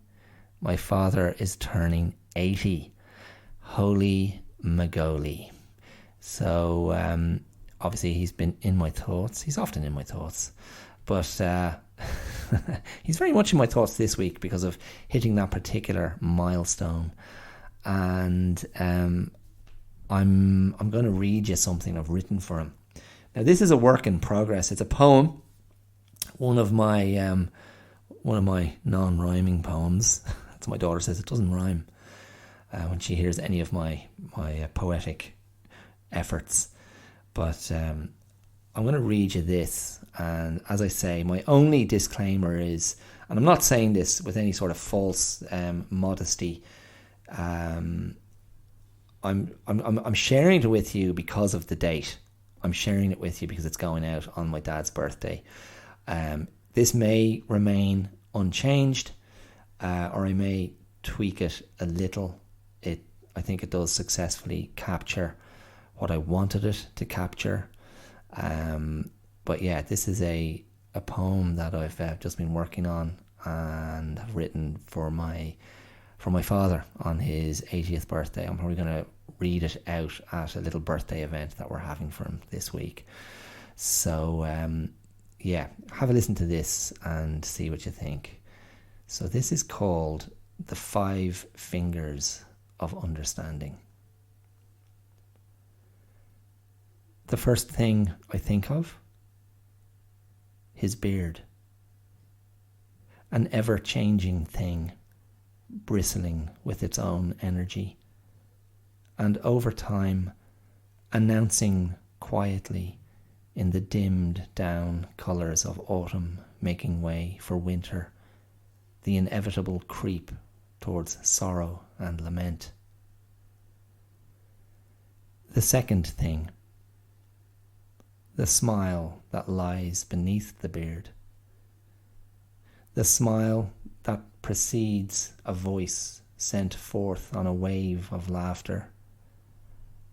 My father is turning 80. Holy Magoli. So obviously he's been in my thoughts. He's often in my thoughts. But he's very much in my thoughts this week because of hitting that particular milestone. And I'm going to read you something I've written for him. Now, this is a work in progress. It's a poem. One of my non-rhyming poems. As my daughter says, it doesn't rhyme when she hears any of my poetic efforts. But I'm going to read you this. And as I say, my only disclaimer is, and I'm not saying this with any sort of false modesty. I'm sharing it with you because of the date. I'm sharing it with you because it's going out on my dad's birthday. This may remain unchanged, or I may tweak it a little. I think it does successfully capture what I wanted it to capture. But yeah, this is a poem that I've just been working on and have written for my for my father on his 80th birthday. I'm probably going to read it out at a little birthday event that we're having for him this week. So, have a listen to this and see what you think. So this is called The 5 Fingers of Understanding. The first thing I think of, his beard. An ever-changing thing, bristling with its own energy, and over time announcing quietly in the dimmed down colours of autumn, making way for winter, the inevitable creep towards sorrow and lament. The second thing, the smile that lies beneath the beard. The smile that precedes a voice sent forth on a wave of laughter,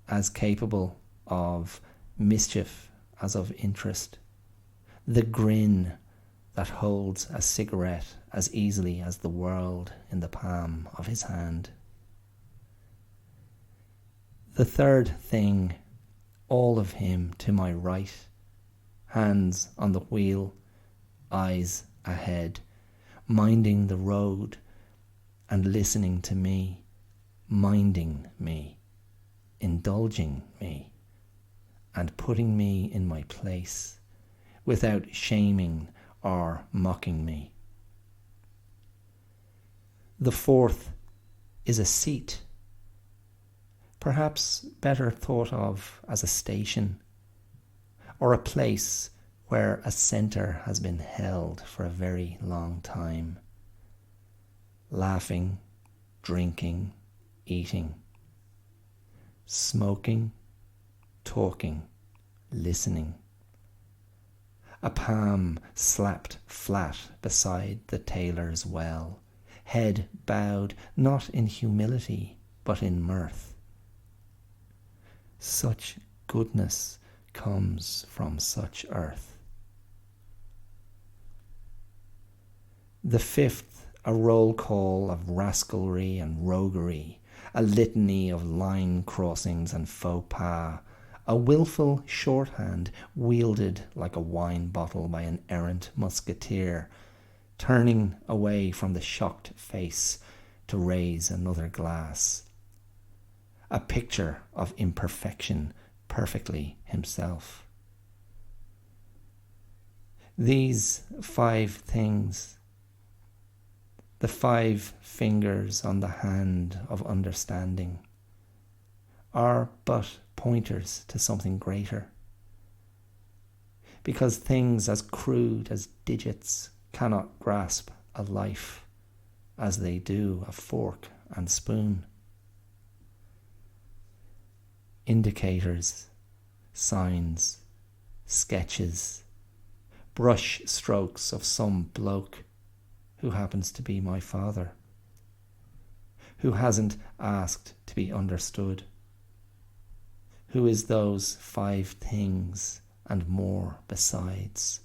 as capable of mischief as of interest. The grin that holds a cigarette as easily as the world in the palm of his hand. The third thing, all of him to my right, hands on the wheel, eyes ahead, minding the road and listening to me, minding me, indulging me, and putting me in my place without shaming or mocking me. The fourth is a seat, perhaps better thought of as a station, or a place where a centre has been held for a very long time. Laughing, drinking, eating, smoking, talking, listening. A palm slapped flat beside the tailor's well, head bowed not in humility but in mirth. Such goodness comes from such earth. The fifth, a roll call of rascalry and roguery, a litany of line crossings and faux pas, a wilful shorthand wielded like a wine bottle by an errant musketeer, turning away from the shocked face to raise another glass. A picture of imperfection, perfectly himself. These 5 things, the 5 fingers on the hand of understanding, are but pointers to something greater. Because things as crude as digits cannot grasp a life as they do a fork and spoon. Indicators, signs, sketches, brush strokes of some bloke who happens to be my father, who hasn't asked to be understood, who is those 5 things and more besides,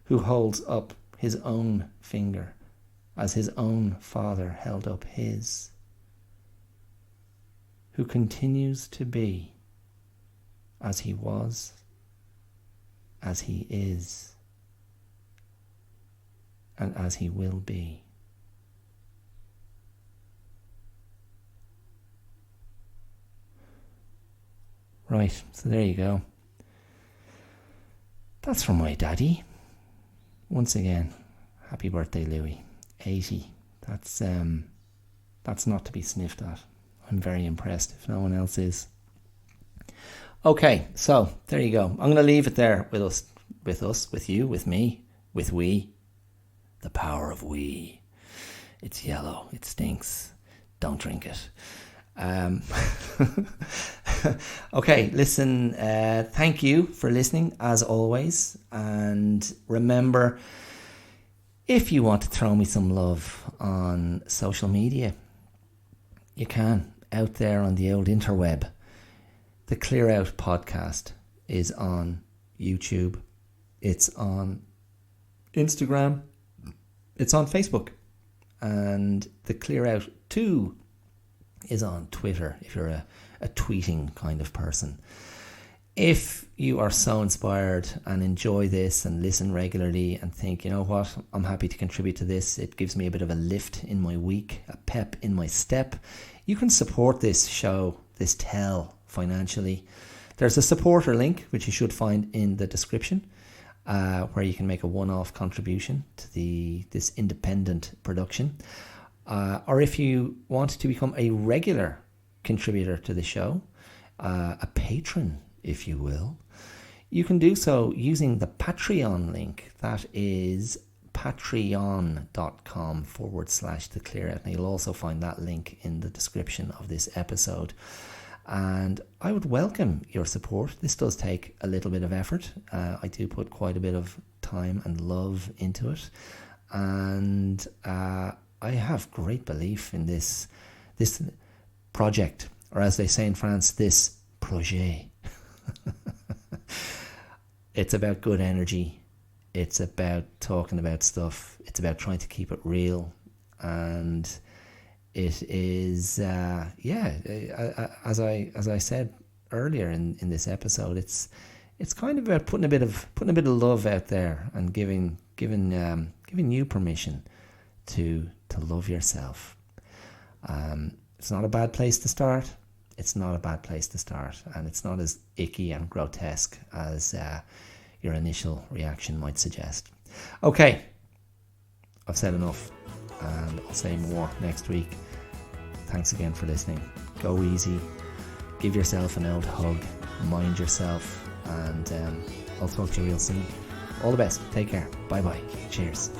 who holds up his own finger as his own father held up his, who continues to be as he was, as he is, and as he will be. Right, so there you go. That's from my daddy. Once again, happy birthday, Louis. 80. That's not to be sniffed at. I'm very impressed if no one else is. Okay, so there you go. I'm going to leave it there with you, with me, with we. The power of we. It's yellow. It stinks. Don't drink it. Okay, listen, thank you for listening as always, and remember, if you want to throw me some love on social media, you can, out there on the old interweb. The Clear Out podcast is on YouTube, it's on Instagram, it's on Facebook, And the Clear Out 2 is on Twitter if you're a tweeting kind of person. If you are so inspired and enjoy this and listen regularly and think, you know what, I'm happy to contribute to this, it gives me a bit of a lift in my week, a pep in my step, you can support this show, this tell, financially. There's a supporter link, which you should find in the description, where you can make a one-off contribution to this independent production. Or if you want to become a regular contributor to the show, a patron, if you will, you can do so using the Patreon link. That is patreon.com/The Clear Out. And you'll also find that link in the description of this episode. And I would welcome your support. This does take a little bit of effort. I do put quite a bit of time and love into it. And I have great belief in this project, or as they say in France, this projet. It's about good energy. It's about talking about stuff. It's about trying to keep it real. And it is, as I said earlier in this episode, it's kind of about putting a bit of love out there and giving you permission to love yourself. It's not a bad place to start. It's not a bad place to start, and it's not as icky and grotesque as your initial reaction might suggest. Okay, I've said enough, and I'll say more next week. Thanks again for listening. Go easy, give yourself an old hug, mind yourself, and I'll talk to you real soon. All the best. Take care. Bye bye. Cheers.